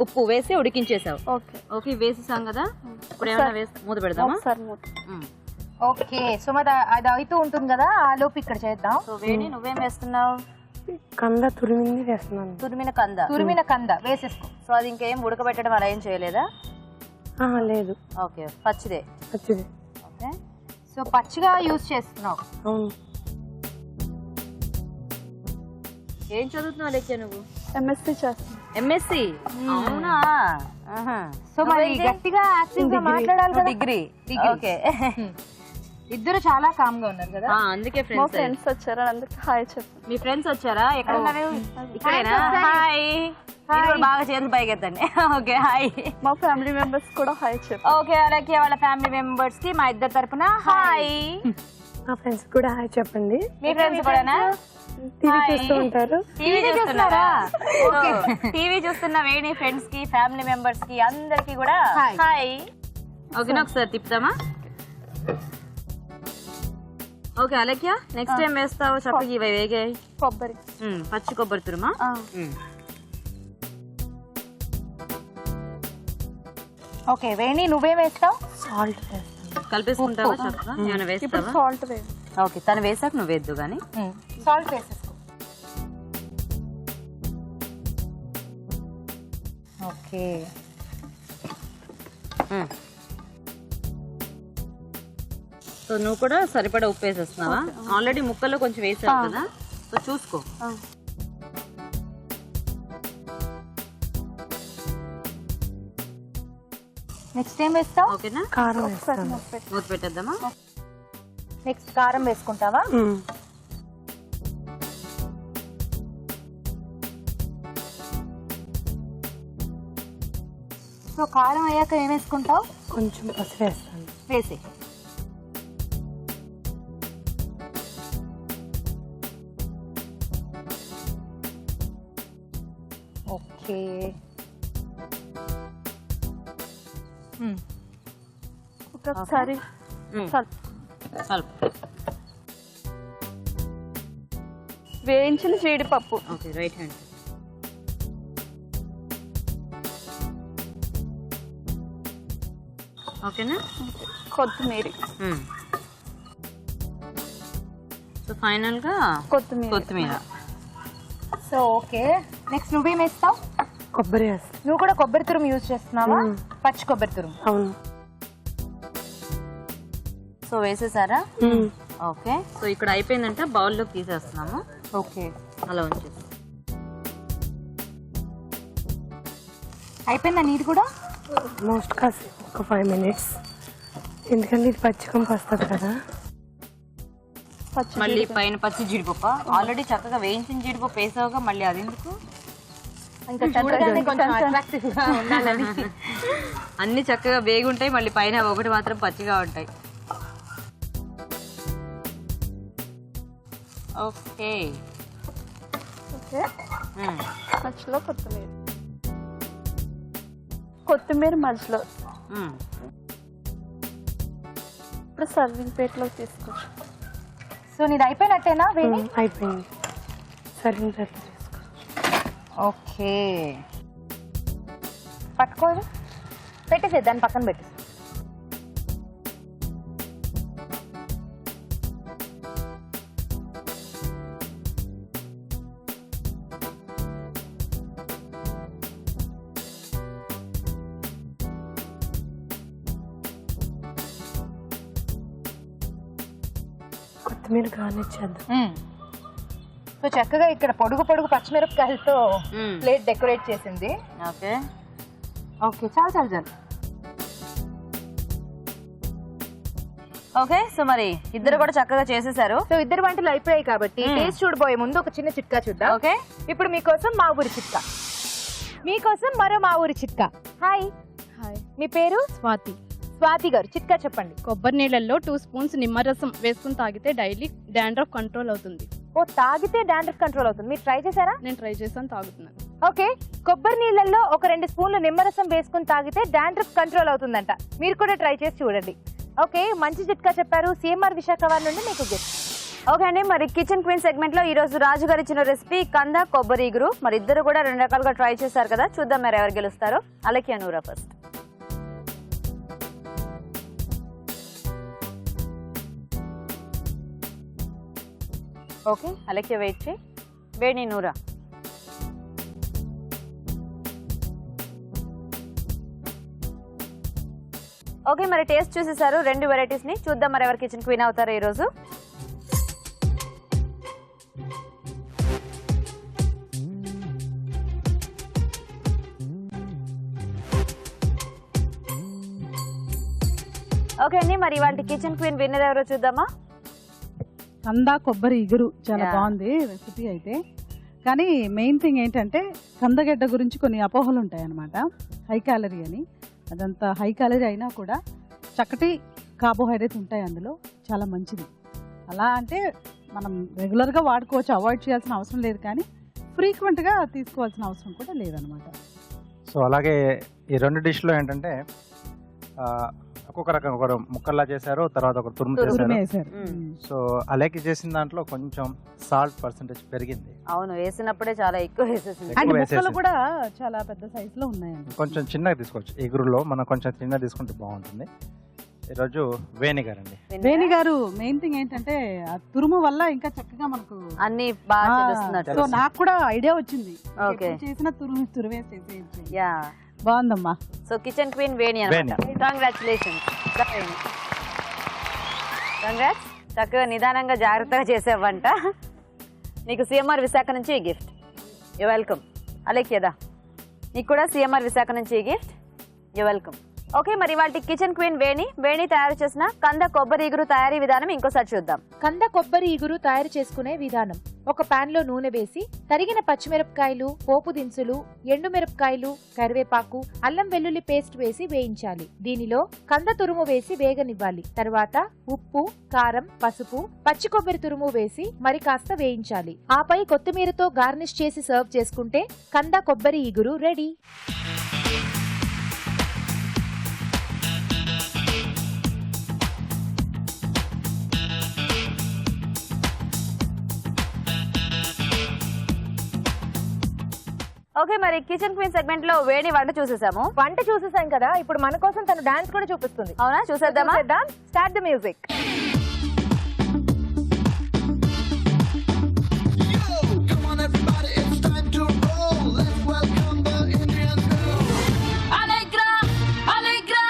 ఉప్పు వేసి ఉడికించేసావు. ఓకే ఓకే, వేసేసాం కదా. ఇప్పుడు ఏమైనా మూత పెడదామా? ఓకే, సో మరి అది అవుతూ ఉంటుంది కదా, ఆ లోపు ఇక్కడ చేద్దాం. సో వేణి, నువ్వేం వేస్తున్నావు? కంద తురిమింది వేస్తున్నాను. తురిమిన కంద వేసేసుకో. సో అది ఇంకేం ఉడకబెట్టడం అలా ఏం చేయలేదా? లేదు. ఓకే, పచ్చిదే. ఓకే, సో పచ్చిగా యూజ్ చేస్తున్నావు. అవును. ఏం చదువుతున్నావు లేక నువ్వు? ఎంఎస్సీ చేస్తున్నా. ఎంఎస్సీ? అవునా? సో మరి గట్టిగా యాక్టివ్ గా మాట్లాడాలి కదా. డిగ్రీ. ఓకే, ఇద్దరు చాలా కామ్ గా ఉన్నారు కదా, అందుకే ఫ్రెండ్స్ వచ్చారా, అందుకే హాయ్ చెప్పు. మీ ఫ్రెండ్స్ వచ్చారా? ఎక్కడ ఉన్నారు? ఇక్కడేనా? హాయ్, బాగా చేతులు పైకెత్తండి. Okay, hi. మా ఫ్యామిలీ మెంబర్స్ కూడా హాయ్ చెప్పు. ఓకే, అలాగే వాళ్ళ ఫ్యామిలీ మెంబర్స్ కి మా ఇద్దరు తరపున హాయ్. మా ఫ్రెండ్స్ కూడా హాయ్ చెప్పండి. మీ ఫ్రెండ్స్ కూడానా? టీవీ చూస్తూ ఉంటారు. టీవీ చూస్తున్నారా? టీవీ చూస్తున్న వేణి ఫ్రెండ్స్ కి, ఫ్యామిలీ మెంబర్స్ కి అందరికి కూడా హాయ్. ఓకేనా? ఒకసారి తిప్పుతామా? ఓకే అలెక్య, నెక్స్ట్ టైం వేస్తావు చప్పకి ఇవి వేగాయి. కొబ్బరి, పచ్చి కొబ్బరి తురుమా. ఓకే వేణి నువ్వేం వేస్తావు? సాల్ట్ వేస్తాను. కలిపేసుకుంటావా చక్కగా? ఏమైనా ఇప్పుడు వేస్తావా? సాల్ట్ వేసి ఓకే, తను వేసాక నువ్వు వేద్దు కానీ. సాల్ట్ వేసేసుకో. ఓకే సో నువ్వు కూడా సరిపడా ఉప్పు వేసేస్తున్నావా? ఆల్రెడీ ముక్కల్లో కొంచెం వేసావు కదా, సో చూసుకో. నెక్స్ట్ ఏం వేస్తావు? ఓకేనా, కారం వేస్తాను. మూత పెట్టేద్దామా? నెక్స్ట్ కారం వేసుకుంటావా? సో కారం అయ్యాక ఏం వేసుకుంటావు? కొంచెం పసుపు వేస్తాను. వేసి ఓకే. ఒకసారి కలుపు. వేయించిన జీడిపప్పు, ఓకే, రైట్ హ్యాండ్. ఓకేనా, కొత్తిమీర, సో ఫైనల్ గా కొత్తిమీర. సో ఓకే, నెక్స్ట్ నువ్వేం వేస్తావు? కొబ్బరి వేస్తాను. నువ్వు కూడా కొబ్బరి తురుము యూజ్ చేస్తున్నావా? పచ్చి కొబ్బరి తురుము. అవును. సో వేసేసారా? ఓకే, సో ఇక్కడ అయిపోయిందంటే బౌల్లోకి తీసేస్తున్నాము. ఓకే, అలా ఉంచేసి. అయిపోయిందా నీది కూడా? మోస్ట్ కాసి ఒక 5 minutes, ఎందుకంటే ఇది పచ్చికంపు వస్తుంది కదా. మళ్ళీ పైన పచ్చి జీడిపప్పు ఆల్రెడీ చక్కగా వేయించిన జీడిపప్పు వేసావుగా, మళ్ళీ అది ఎందుకు? ఇంకా చూడగానే కొంచెం అట్రాక్టివ్ గా ఉండాలని. అన్ని చక్కగా వేగి ఉంటాయి, మళ్ళీ పైన ఒకటి మాత్రం పచ్చిగా ఉంటాయి. ఓకే ఓకే, మధ్యలో కొత్తిమీర మధ్యలో. ఇప్పుడు సర్వింగ్ ప్లేట్లో తీసుకోవచ్చు. సో నీది అయిపోయినట్టేనా వేణి? అయిపోయింది, సర్వింగ్ ప్లేట్లో తీసుకోవచ్చు. ఓకే, పట్టుకోదు, పెట్టేసే దాన్ని పక్కన పెట్టేసి. కొత్తిమీర గార్నిష్ చేద్దాం. సో చక్కగా ఇక్కడ పొడుగు పొడుగు పచ్చిమిరపకాయలతో ప్లేట్ డెకరేట్ చేసింది. ఓకే ఓకే, చాలు చాలు చాలు. ఓకే, సో మరి ఇద్దరు కూడా చక్కగా చేసేసారు. సో ఇద్దరు వంటలు అయిపోయాయి కాబట్టి టేస్ట్ చూడబోయే ముందు ఒక చిన్న చిట్కా చూద్దాం. ఓకే, ఇప్పుడు మీకోసం మా ఊరి చిట్కా, మీకోసం మరో మా ఊరి చిట్కా. హాయ్, మీ పేరు? స్వాతి. స్వాతి గారు, చిట్కా చెప్పండి. కొబ్బరి నీళ్ళల్లో 2 స్పూన్స్ నిమ్మరసం వేసుకుని తాగితే డైలీ డాండ్రఫ్ కంట్రోల్ అవుతుంది. ఓ, తాగితే డాండ్రఫ్ కంట్రోల్ అవుతుంది. మీరు ట్రై చేశారా? నేను ట్రై చేశాను, తాగుతున్నాను. ఓకే, కొబ్బరి నీళ్ళల్లో ఒక 2 స్పూన్లు నిమ్మరసం వేసుకుని తాగితే డాండ్రఫ్ కంట్రోల్ అవుతుందంట. మీరు కూడా ట్రై చేసి చూడండి. ఓకే, మంచి చిట్కా చెప్పారు. సిఎంఆర్ విశాఖవారి నుండి మీకు గిఫ్ట్. ఓకే అండి, మరి కిచెన్ క్వీన్ సెగ్మెంట్ లో ఈ రోజు రాజు గారు ఇచ్చిన రెసిపీ కంద కొబ్బరి ఇగురు. మరి ఇద్దరు కూడా 2 రకాలుగా ట్రై చేశారు కదా, చూద్దాం మరి ఎవరు గెలుస్తారో. అలకి అనూరా ఫస్ట్. ఓకే, అలకి వెయిట్ చేయి. వేణి నూరా. ఓకే, మరి టేస్ట్ చూసేసారు 2 వెరైటీస్ ని. చూద్దాం మరి ఎవరు కిచెన్ క్వీన్ అవుతారో ఈరోజు. ఓకే అండి, మరి ఇవాళ కిచెన్ క్వీన్ విన్నర్ ఎవరో చూద్దామా. కంద కొబ్బరి ఇగురు చాలా బాగుంది రెసిపీ అయితే. కానీ మెయిన్ థింగ్ ఏంటంటే కందగడ్డ గురించి కొన్ని అపోహలు ఉంటాయి అన్నమాట. హై క్యాలరీ అని, అదంతా హై క్యాలరీ అయినా కూడా చక్కటి కార్బోహైడ్రేట్స్ ఉంటాయి అందులో, చాలా మంచిది. అలా అంటే మనం రెగ్యులర్గా వాడుకోవచ్చు, అవాయిడ్ చేయాల్సిన అవసరం లేదు, కానీ ఫ్రీక్వెంట్గా తీసుకోవాల్సిన అవసరం కూడా లేదనమాట. సో అలాగే ఈ 2 డిష్లో ఏంటంటే ఒక్కొక్క రకం, ఒకరు ముక్కల్లా చేశారు, తర్వాత ఒకరు తురుము తురుము చేశారు. వేశారు. సో అలాగే చేసిన దాంట్లో కొంచెం సాల్ట్ పర్సెంటేజ్ పెరిగింది. అవును, వేసినప్పుడే చాలా ఎక్కువ వేసేసింది. అంటే ఎక్కువ ముక్కలు వేసేసింది. కూడా చాలా పెద్ద సైజ్ లో ఉన్నాయండి. కొంచెం చిన్నగా తీసుకోవచ్చు. ఎగురులో మనం కొంచెం చిన్నగా తీసుకుంటే బాగుంటుంది. ఈరోజు వేణిగారు అండి. వేణి గారు మెయిన్ థింగ్ ఏంటంటే ఆ తురుము వల్ల ఇంకా చక్కగా మనకు అన్ని బాగా తెలుస్తున్నట్టు. సో నాకు కూడా ఐడియా వచ్చింది. ఓకే. ఎప్పుడు చేసిన తురువేసేసి యా, బాగుందమ్మా. సో కిచెన్ క్వీన్ వేణి అన్నమాట. కంగ్రాచులేషన్స్. కంగ్రాట్స్, చక్కగా నిదానంగా జాగ్రత్తగా చేసేవంట. నీకు సిఎంఆర్ విశాఖ నుంచి ఈ గిఫ్ట్. You welcome. అలేఖ్యదా, నీకు కూడా సిఎంఆర్ విశాఖ నుంచి ఈ గిఫ్ట్. You welcome. ఓకే, మరి వాటి కిచెన్ క్వీన్ వేణి తయారు చేసిన కంద కొబ్బరి ఇగురు తయారీ విధానం ఇంకోసారి చూద్దాం. కంద కొబ్బరి ఇగురు తయారు చేసుకునే విధానం. ఒక పాన్ లో నూనె వేసి తరిగిన పచ్చిమిరపకాయలు, పోపు దినుసులు, ఎండుమిరపకాయలు, కరివేపాకు, అల్లం వెల్లుల్లి పేస్ట్ వేసి వేయించాలి. దీనిలో కంద తురుము వేసి వేగనివ్వాలి. తర్వాత ఉప్పు, కారం, పసుపు, పచ్చి కొబ్బరి తురుము వేసి మరి కాస్త వేయించాలి. ఆపై కొత్తిమీరతో గార్నిష్ చేసి సర్వ్ చేసుకుంటే కంద కొబ్బరి ఇగురు రెడీ. ఓకే, మరి కిచెన్ క్వీన్ సెగ్మెంట్ లో వేణి వంట చూసేసాం కదా. ఇప్పుడు మన కోసం తను డాన్స్ కూడా చూపిస్తుంది. అవునా, చూసేద్దామా? Start the music. Come on everybody, it's time to roll. Let's welcome the Indian girl. Allegra, allegra,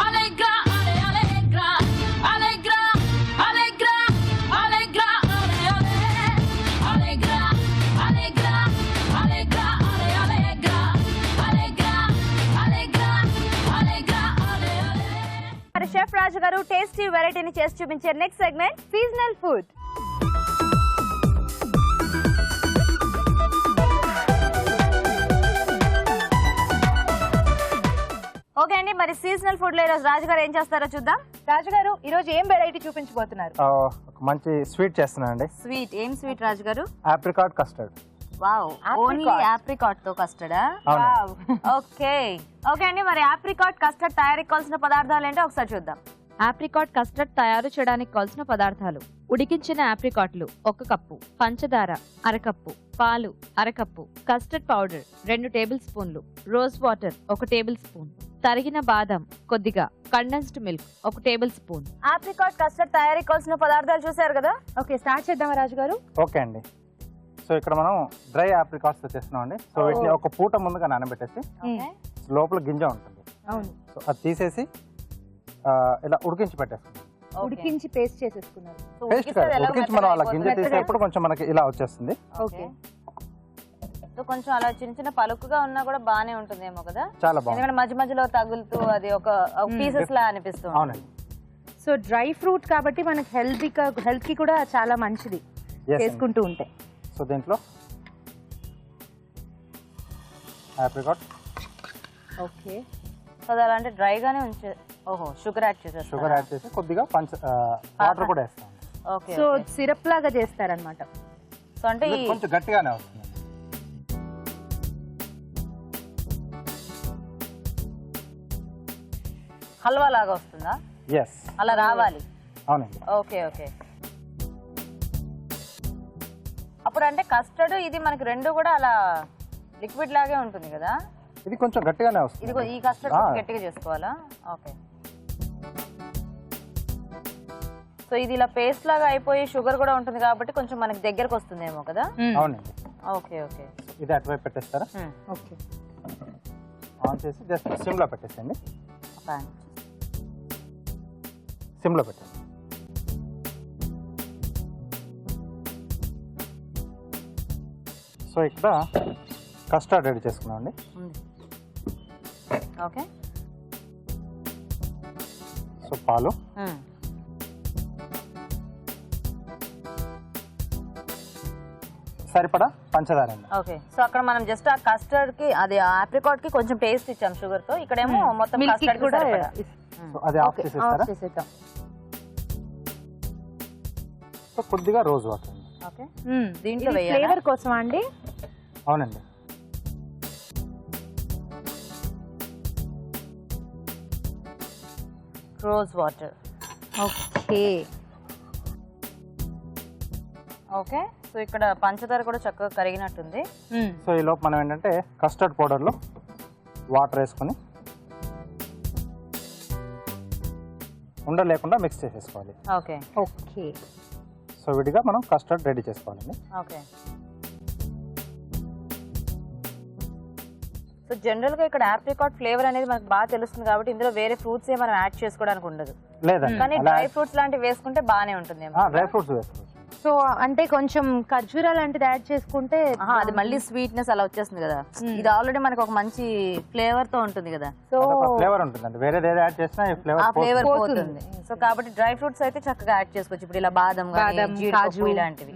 allegra, allegra, allegra, allegra, allegra, allegra, allegra, allegra, allegra, allegra, allegra, allegra. మరి షెఫ్ రాజు గారు టేస్టీ వెరైటీని చేసి చూపించే next segment seasonal food. Okay అండి, మరి సీజనల్ ఫుడ్ లో ఈరోజు రాజు గారు ఏం చేస్తారో చూద్దాం. రాజు గారు, ఈ రోజు ఏం వెరైటీ చూపించబోతున్నారు? ఒక మంచి స్వీట్ చేస్తున్నానండి. స్వీట్, ఏం స్వీట్ రాజు గారు? Apricot custard. Wow, only apricot తో కస్టర్డా? Wow, okay. ఓకే అండి, మరి ఆప్రికాట్ కస్టర్డ్ తయారీకి కావాల్సిన పదార్థాలు ఏంటో ఒకసారి చూద్దాం. ఆప్రికాట్ కస్టర్డ్ తయారు చేయడానికి కావాల్సిన పదార్థాలు: ఉడికించిన ఆప్రికాట్లు 1 కప్పు, పంచదార అరకప్పు, పాలు అరకప్పు, కస్టర్డ్ పౌడర్ 2 టేబుల్ స్పూన్లు, రోజ్ వాటర్ 1 టేబుల్ స్పూన్, తరిగిన బాదం కొద్దిగా, condensed milk 1 table spoon. Apricot custard తయారీకి కావాల్సిన పదార్థాలు చూసారు కదా. ఓకే, స్టార్ట్ చేద్దామా రాజు గారు? ఓకే అండి. సో ఇక్కడ మనం డ్రై ఆప్రికాట్స్ చేస్తున్నాం అండి. సో వీటిని ఒక పూట ముందుగా నానబెట్టేసి లోపల గింజ ఉంటుంది. అవును. సో అది తీసేసి ఇలా ఉడికించి పెట్టేస్తాం. ఉడికించి పేస్ట్ చేసేసుకున్నారు. పేస్ట్ కాదు, ఉడికించి మనం అలా గింజ తీసేటప్పుడు కొంచెం మనకి ఇలా వచ్చేస్తుంది. ఓకే, సో కొంచెం అలా చిన్న చిన్న పలుకుగా ఉన్నా కూడా బానే ఉంటుందేమో కదా. చాలా బాగుంది, ఎందుకంటే మధ్య మధ్యలో తగులుతూ అది ఒక పీసెస్ లా అనిపిస్తుంది. అవునండి. సో డ్రై ఫ్రూట్ కాబట్టి మనకి హెల్త్ కి కూడా చాలా మంచిది చేసుకుంటూ ఉంటే. సో దీంట్లో ఆప్రికాట్. ఓకే, సో అది అలాంటి డ్రైగానే ఉంచే. ఓహో, షుగర్ యాడ్ చేసేస్తారు. షుగర్ యాడ్ చేసి కొద్దిగా వాటర్ కూడా వేస్తాం. ఓకే, సో సిరప్ లాగా చేస్తారనమాట. సో అంటే కొంచెం గట్టిగానే వస్తుంది. హల్వా లాగా వస్తుందా? ఎస్, అలా రావాలి. అవునండి. Okay okay. అప్పుడు అంటే కస్టర్డ్ ఇది మనకి రెండు కూడా అలా లిక్విడ్ లాగే ఉంటుంది కదా. ఇది కొంచెం గట్టిగానే వస్తుంది. ఇది ఈ కస్టర్డ్ గట్టిగా చేసుకోవాలా? ఓకే. సో ఇది ఇలా పేస్ట్ లాగా అయిపోయి షుగర్ కూడా ఉంటుంది కాబట్టి కొంచెం మనకి దగ్గరకు వస్తుందేమో కదా. అవునండి. Okay okay. ఇది అటువైపు పెట్టేస్తారా? ఓకే. ఆన్ చేసి జస్ట్ సిమ్ లో పెట్టేసండి. సిమ్ లో పెట్టండి. సో ఇక్కడ కస్టర్డ్ రెడీ చేసుకున్నామండి. ఓకే. సో పాలు, సరిపడా పంచదార అండి. ఓకే. సో అక్కడ మనం జస్ట్ ఆ కస్టర్డ్ కి అది ఆప్రికాట్ కి కొంచెం టేస్ట్ ఇచ్చాం షుగర్ తో, ఇక్కడేమో మొత్తం కస్టర్డ్ కూడా అది ఆఫ్ చేసేస్తారా? సో కొద్దిగా రోజ్ వాటర్ అండి. ఓకే. దీంట్లో ఫ్లేవర్ కోసం అండి. అవునండి. Rose water. Okay okay. So ఇక్కడ పంచదార కూడా చక్కగా కరిగినట్టుంది. సో ఈ లోపు మనం ఏంటంటే కస్టర్డ్ పౌడర్లో వాటర్ వేసుకొని ఉండ లేకుండా మిక్స్ చేసేసుకోవాలి. Okay okay. సో విడిగా మనం కస్టర్డ్ రెడీ చేసుకోవాలండి. ఓకే. సో జనరల్గా ఇక్కడ ఆప్రికాట్ ఫ్లేవర్ అనేది మనకు బాగా తెలుస్తుంది కాబట్టి ఇందులో వేరే ఫ్రూట్స్ మనం యాడ్ చేసుకోవడానికి ఉండదు. లేదండి, కానీ డ్రై ఫ్రూట్స్ లాంటివి వేసుకుంటే బాగానే ఉంటుంది. డ్రై ఫ్రూట్స్ వేసుకోవచ్చు. సో అంటే కొంచెం ఖర్జూరా లాంటిది యాడ్ చేసుకుంటే అది మళ్ళీ స్వీట్నెస్ అలా వచ్చేస్తుంది కదా. ఇది ఆల్రెడీ మనకు ఒక మంచి ఫ్లేవర్ తో ఉంటుంది కదా. సో ఫ్లేవర్ ఉంటుందండి, వేరేది ఏది యాడ్ చేసినా ఈ ఆ ఫ్లేవర్ పోతుంది. సో కాబట్టి డ్రై ఫ్రూట్స్ అయితే చక్కగా యాడ్ చేసుకోవచ్చు. ఇప్పుడు ఇలా బాదం గానీ, జీడిపప్పు ఇలాంటివి.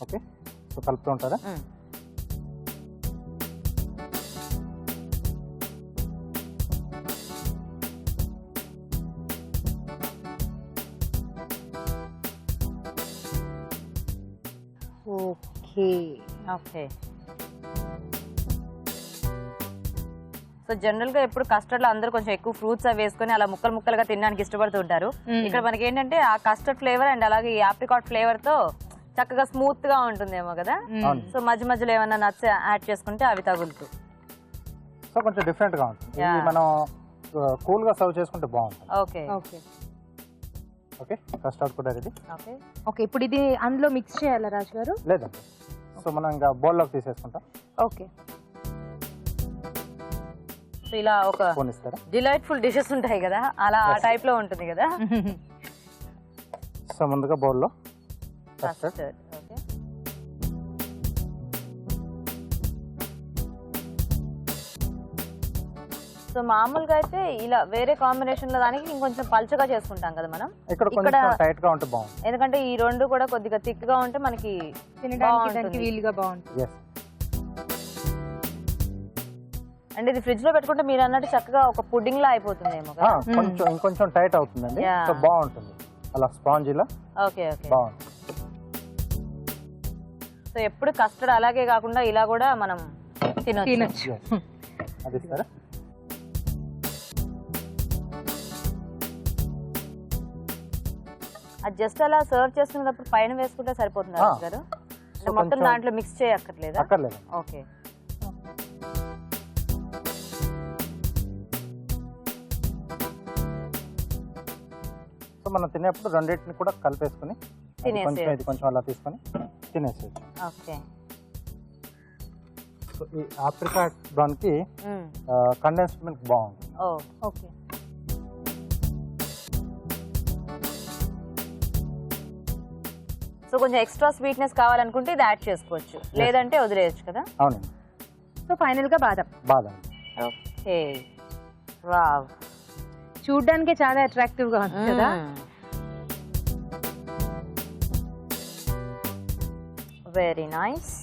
ఓకే. సో కలుపుతూ ఉంటారా? Okay okay. సో జనరల్ గా ఎప్పుడు కస్టర్డ్ లో అందరూ కొంచెం ఎక్కువ ఫ్రూట్స్ అవి వేసుకొని అలా ముక్కలు ముక్కలుగా తినడానికి ఇష్టపడుతూ ఉంటారు. ఇక్కడ మనకి ఏంటంటే ఆ కస్టర్డ్ ఫ్లేవర్ అండ్ అలాగే ఈ ఆప్రికాట్ ఫ్లేవర్ తో చక్కగా స్మూత్ గా ఉంటుందేమో కదా. సో మధ్య మధ్యలో ఏమైనా నట్స్ యాడ్ చేసుకుంటే అవి తగులుతూ సో కొంచెం డిఫరెంట్ గా ఉంటుంది. ఇది మనం కూల్ గా సర్వ్ చేసుకుంటే బాగుంటుంది. Okay okay okay. కస్టర్డ్ కూడా రెడీ. Okay okay. ఇప్పుడు ఇది అందులో మిక్స్ చేయాలా రాజు గారు? లేదండి, సో మనం ఇంకా బౌల్లోకి తీసేసుకుంటాం. ఓకే. సో ఇలా ఒక డిలైట్ఫుల్ డిషెస్ ఉంటాయి కదా, అలా ఆ టైప్ లో ఉంటుంది కదా. సో ముందుగా బౌల్లో కస్టర్డ్. ఓకే. సో మామూలుగా అయితే ఇలా వేరే కాంబినేషన్ లో దానికి ఇంకొంచెం పల్చగా చేసుకుంటాం కదా మనం. ఇక్కడ టైట్ గా ఉంటే బాగుంటుంది, ఎందుకంటే ఈ రెండు కూడా కొద్దిగా థిక్ గా ఉంటే మనకి తినడానికి వీలుగా బాగుంటుంది. అంటే ఇది ఫ్రిడ్జ్ లో పెట్టుకుంటే మీరు అన్నట్టు చక్కగా ఒక పుడ్డింగ్ లా అయిపోతుందేమో కదా. కొంచెం ఇంకొంచెం టైట్ అవుతుందండి. సో బాగుంటుంది అలా స్పాంజీ లా. ఓకే ఓకే బాగుంటుంది. సో ఎప్పుడు కస్టర్డ్ అలాగే కాకుండా ఇలా కూడా మనం తినొచ్చు. అది ఇస్తారా? అది జస్ట్ అలా సర్వ్ చేసుకున్నప్పుడు పైన వేసుకుంటే సరిపోతుంది గారు. మొత్తం దాంట్లో మిక్స్ చేయక్కర్లేదా? అక్కర్లేదు. ఓకే. సో మనం తినేప్పుడు రెండింటిని కూడా కలిపేసుకుని కొంచెం అలా తీసుకొని తినేసేయచ్చు. ఓకే. సో ఈ ఆప్రికాట్ దానికి కండెన్స్డ్ మిల్క్ బాగుంటుంది. ఓకే. సో కొంచెం ఎక్స్ట్రా స్వీట్నెస్ కావాలనుకుంటే ఇది యాడ్ చేసుకోవచ్చు, లేదంటే వదిలేయచ్చు కదా. అవునండి. సో ఫైనల్ గా బాదం. ఓకే. వావ్, చూడ్డానికి చాలా అట్రాక్టివ్ గా ఉంది కదా. Very nice.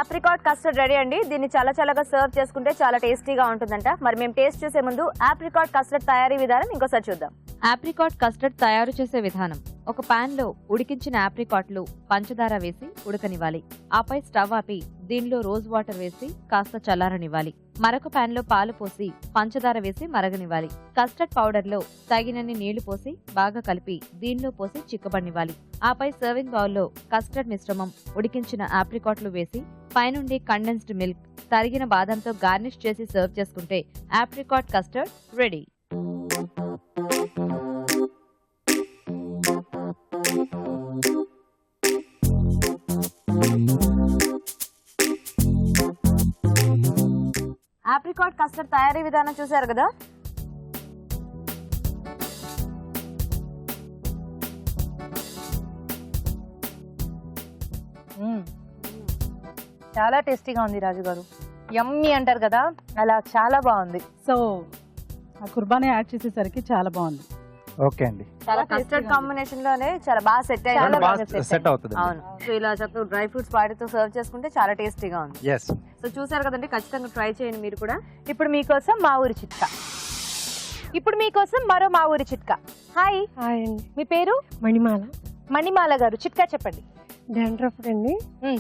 Apricot custard ready అండి. దీన్ని చల్లగా సర్వ్ చేసుకుంటే చాలా టేస్టీగా ఉంటుందంట. మరి మేము టేస్ట్ చేసే ముందు ఆప్రికాట్ కస్టర్డ్ తయారీ విధానం ఇంకోసారి చూద్దాం. ఆప్రికాట్ కస్టర్డ్ తయారు చేసే విధానం: ఒక పాన్ లో ఉడికించిన ఆప్రికాట్లు పంచదార వేసి ఉడకనివ్వాలి. ఆపై స్టవ్ ఆపి దీనిలో రోజ్ వాటర్ వేసి కాస్త చల్లారనివ్వాలి. మరొక పాన్ లో పాలు పోసి పంచదార వేసి మరగనివ్వాలి. కస్టర్డ్ పౌడర్ లో తగినన్ని నీళ్లు పోసి బాగా కలిపి దీనిలో పోసి చిక్కబడినివ్వాలి. ఆపై సర్వింగ్ బౌల్లో కస్టర్డ్ మిశ్రమం, ఉడికించిన ఆప్రికాట్లు వేసి పైనుండి కండెన్స్డ్ మిల్క్, తరిగిన బాదంతో గార్నిష్ చేసి సర్వ్ చేసుకుంటే apricot custard ready. Apricot custard తయారీ విధానం చూసారు కదా. చాలా టేస్టీగా ఉంది రాజు గారు. యమ్మీ అంటారు కదా, అలా చాలా బాగుంది. సో ఆ కుర్బానీ యాడ్ చేసేసరికి చాలా బాగుంది. ఓకే అండి. చాలా కస్టర్డ్ కాంబినేషన్ లోనే చాలా బాగా సెట్ అయ్యింది. సెట్ అవుతుంది. అవును. సో ఇలా చక్కగా డ్రై ఫ్రూట్స్ వాటితో సర్వ్ చేసుకుంటే చాలా టేస్టీగా ఉంది. సో చూసారు కదండి, ఖచ్చితంగా ట్రై చేయండి మీరు కూడా. ఇప్పుడు మీకోసం మా ఊరి చిట్కా. మరో మా ఊరి చిట్కా. హాయ్ హాయ్ అండి. మీ పేరు? మణిమాల. మణిమాల గారు, చిట్కా చెప్పండి. డాండ్రఫ్ అండి.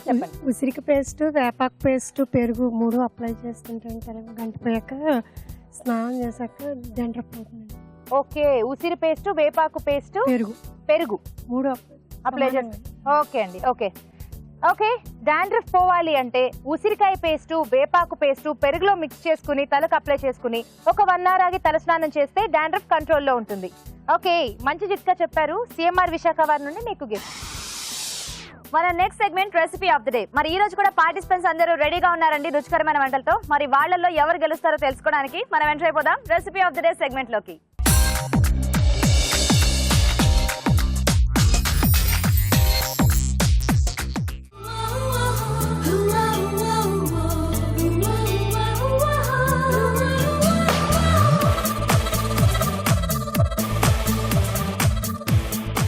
చెప్పండి. ఉసిరిక పేస్ట్, వేపాకు పేస్ట్, పెరుగు 3 అప్లై చేస్తుంటాను. గంట పోయాక స్నానం చేశాక డాండ్రఫ్ పోతుంది. ఓకే, ఉసిరి పేస్ట్, వేపాకు పేస్ట్, పెరుగు 3 అప్లై చేస్తాం. ఓకే అండి. ఓకే ఓకే డాండ్రఫ్ పోవాలి అంటే ఉసిరికాయ పేస్టు, వేపాకు పేస్టు పెరుగులో మిక్స్ చేసుకుని తలకు అప్లై చేసుకుని ఒక 1 అవర్ ఆగి తలస్నానం చేస్తే డాండ్రఫ్ కంట్రోల్లో ఉంటుంది. ఓకే, మంచి చిట్కా చెప్పారు. సిఎంఆర్ విశాఖ వారి నుండి మీకు గిఫ్ట్. మన next segment recipe of the day. మరి ఈ రోజు కూడా పార్టిసిపెంట్స్ అందరూ రెడీగా ఉన్నారండి రుచికరమైన వంటలతో. మరి వాళ్ళల్లో ఎవరు గెలుస్తారో తెలుసుకోవడానికి మనం ఎంటర్ అయిపోదాం recipe of the day segment లోకి.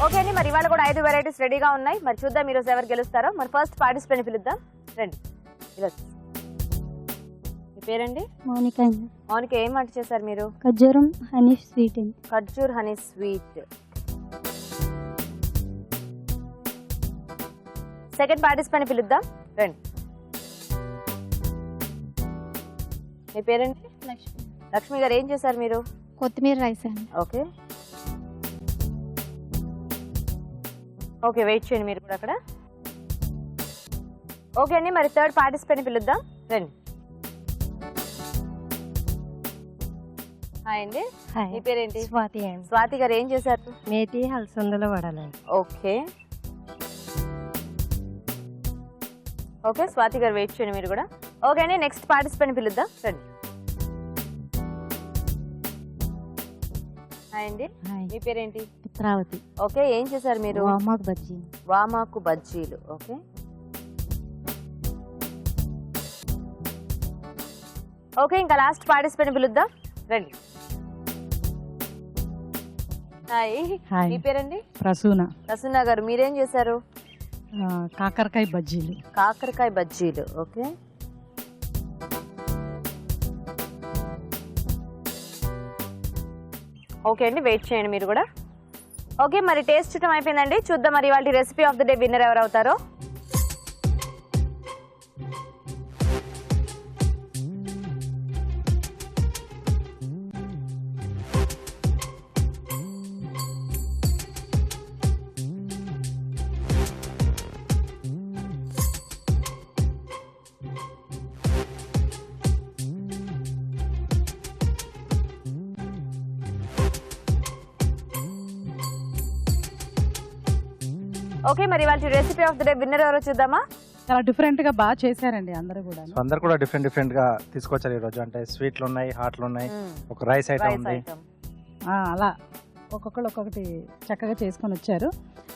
ఓకే అండి, మరి ఇవాళ కూడా 5 వెరైటీస్ రెడీగా ఉన్నాయి. మరి చూద్దాం ఈరోజు ఎవరు గెలుస్తారో. మరి ఫస్ట్ పార్టిసిపెంట్ పిలుద్దాం, రండి. ఈరోజు మీ పేరండి? మౌనిక అండి. మౌనిక, ఏం వంట చేశారు మీరు? ఖర్జూరం హనీ స్వీట్ అండి. ఖర్జూర్ హనీ స్వీట్. సెకండ్ పార్టిసిపెంట్ పిలుద్దాం, రండి. మీ పేరండి? లక్ష్మి. లక్ష్మి గారు, ఏం చేశారు మీరు? కొత్తిమీర రైస్ అండి. ఓకే ఓకే, వెయిట్ చేయండి మీరు కూడా అక్కడ. ఓకే అండి, మరి థర్డ్ పార్టిసిపెంట్ పిలుద్దాం, రండి. హాయ్ అండి. మీ పేరేంటి? స్వాతి అండి. స్వాతి గారు, ఏం చేశారు? మేతి హల్సందులో వడాలండి. ఓకే ఓకే, స్వాతి గారు వెయిట్ చేయండి మీరు కూడా. ఓకే అండి, నెక్స్ట్ పార్టిసిపెంట్ పిలుద్దాం, రండి. హాయ్ అండి. మీ పేరేంటి? చిత్రావతి. ఓకే, ఏం చేశారు మీరు? వామాకు బజ్జీ. వామాకు బజ్జీలు. ఓకే ఓకే, ఇంకా లాస్ట్ పార్టిసిపెంట్ పిలుద్దాం, రండి. హాయ్. మీ పేరండి? ప్రసూన. ప్రసూన గారు, మీరేం చేశారు? కాకరకాయ బజ్జీలు. కాకరకాయ బజ్జీలు. ఓకే ఓకే అండి, వెయిట్ చేయండి మీరు కూడా. ఓకే, మరి టేస్ట్ చూడటం అయిపోయిందండి. చూద్దాం మరి వాళ్ళ recipe of the day winner ఎవరు అవుతారో. ఓకే, మరి వాళ్ళ recipe of the day winner ఎవరో చూద్దామా. చాలా డిఫరెంట్ గా బాగా చేశారండి అందరూ కూడా. అందరు కూడా డిఫరెంట్ గా తీసుకొచ్చారు ఈ రోజు. అంటే స్వీట్లు ఉన్నాయి, హాట్లు ఉన్నాయి, ఒక రైస్ ఐటమ్ ఉంది. అలా ఒక్కొక్కరు ఒక్కొక్కటి చక్కగా చేసుకొని వచ్చారు.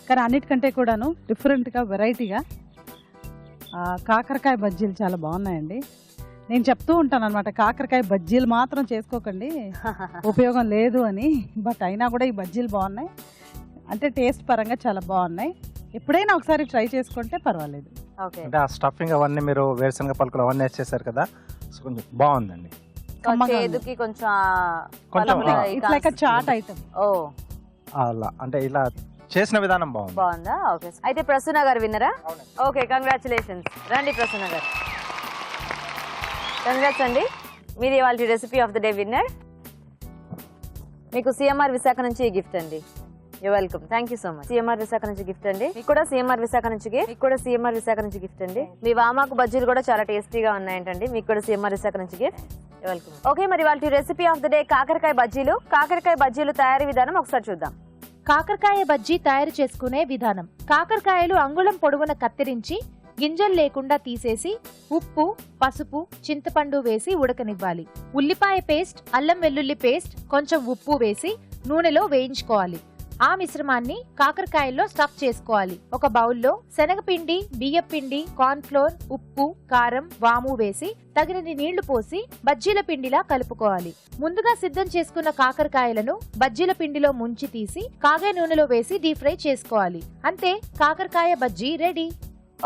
కానీ అన్నిటికంటే కూడాను డిఫరెంట్ గా వెరైటీగా కాకరకాయ బజ్జీలు చాలా బాగున్నాయండి. నేను చెప్తూ ఉంటాను అనమాట, కాకరకాయ బజ్జీలు మాత్రం చేసుకోకండి, ఉపయోగం లేదు అని. బట్ అయినా కూడా ఈ బజ్జీలు బాగున్నాయి. అంటే టేస్ట్ పరంగా చాలా బాగున్నాయి. ఎప్పుడైనా ఒకసారి ట్రై చేసుకుంటే పర్వాలేదు. అంటే ఆ స్టఫింగ్ అవన్నీ మీరు వేరుశనగ పలుకులు అవన్నీ వేసి చేశారు కదా, సో కొంచెం బాగుందండి. చేదుకి కొంచెం ఇట్స్ లైక్ చాట్ ఐటమ్. అలా అంటే ఇలా చేసిన విధానం బాగుందా? ఓకే, అయితే ప్రసూన గారు విన్నరా? Okay, congratulations. రండి ప్రసూన గారు, కంగ్రాట్స్ అండి. మీది వాళ్ళ recipe of the day winner. మీకు సిఎంఆర్ విశాఖ నుంచి ఈ గిఫ్ట్ అండి. You welcome, thank you so much. CMR Visakha నుంచి గిఫ్ట్ అండి. మీకు కూడా సిఎంఆర్ విశాఖ నుంచి గిఫ్ట్ అండి. మీ వామాకు బజ్జీలు కూడా చాలా టేస్టీగా ఉన్నాయంటండి. మీకు కూడా సిఎంఆర్ విశాఖ నుంచి గిఫ్ట్. వెల్కమ్. ఓకే, మరి వాళ్ళ రెసిపీ ఆఫ్ ది డే కాకరకాయ బజ్జీలు. కాకరకాయ బజ్జీలు తయారీ విధానం ఒకసారి చూద్దాం. కాకరకాయ బజ్జీ తయారు చేసుకునే విధానం. కాకరకాయలు అంగుళం పొడవున కత్తిరించి గింజలు లేకుండా తీసేసి ఉప్పు, పసుపు, చింతపండు వేసి ఉడకనివ్వాలి. ఉల్లిపాయ పేస్ట్, అల్లం వెల్లుల్లి పేస్ట్, కొంచెం ఉప్పు వేసి నూనెలో వేయించుకోవాలి. ఆ మిశ్రమాన్ని కాకరకాయల్లో స్టఫ్ చేసుకోవాలి. ఒక బౌల్లో శనగపిండి, బియ్యపిండి, కార్న్ ఫ్లోర్, ఉప్పు, కారం, వాము వేసి తగినన్ని నీళ్లు పోసి బజ్జీల పిండిలా కలుపుకోవాలి. ముందుగా సిద్ధం చేసుకున్న కాకరకాయలను బజ్జీల పిండిలో ముంచి తీసి కాగే నూనెలో వేసి డీప్ ఫ్రై చేసుకోవాలి. అంతే, కాకరకాయ బజ్జీ రెడీ.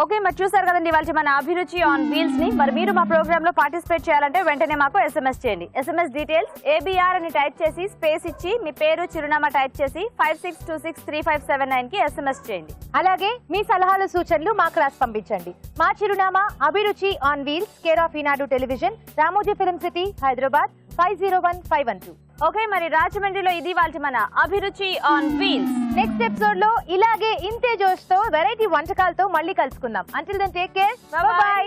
ఓకే, మరి చూసారు కదండి ఇవాళ మన అభిరుచి ఆన్ వీల్స్ ని. మరి మీరు మా ప్రోగ్రామ్ లో పార్టిసిపేట్ చేయాలంటే వెంటనే మాకు SMS చేయండి. SMS డీటెయిల్స్ ABR అని టైప్ చేసి స్పేస్ ఇచ్చి మీ పేరు చిరునామా టైప్ చేసి 56263579 కి SMS చేయండి. అలాగే మీ సలహాలు సూచనలు మాకు రాసి పంపించండి. మా చిరునామా అభిరుచి on wheels, care of Eenadu television, Ramoji film city, Hyderabad 501512. Okay, మరి రాజమండ్రిలో ఇది వాళ్ళ మన అభిరుచి ఆన్ వీల్స్. నెక్స్ట్ ఎపిసోడ్ లో ఇలాగే ఇంతే జోష్ తో వెరైటీ వంటకాలతో మళ్ళీ కలుసుకుందాం. Until then take care, bye by.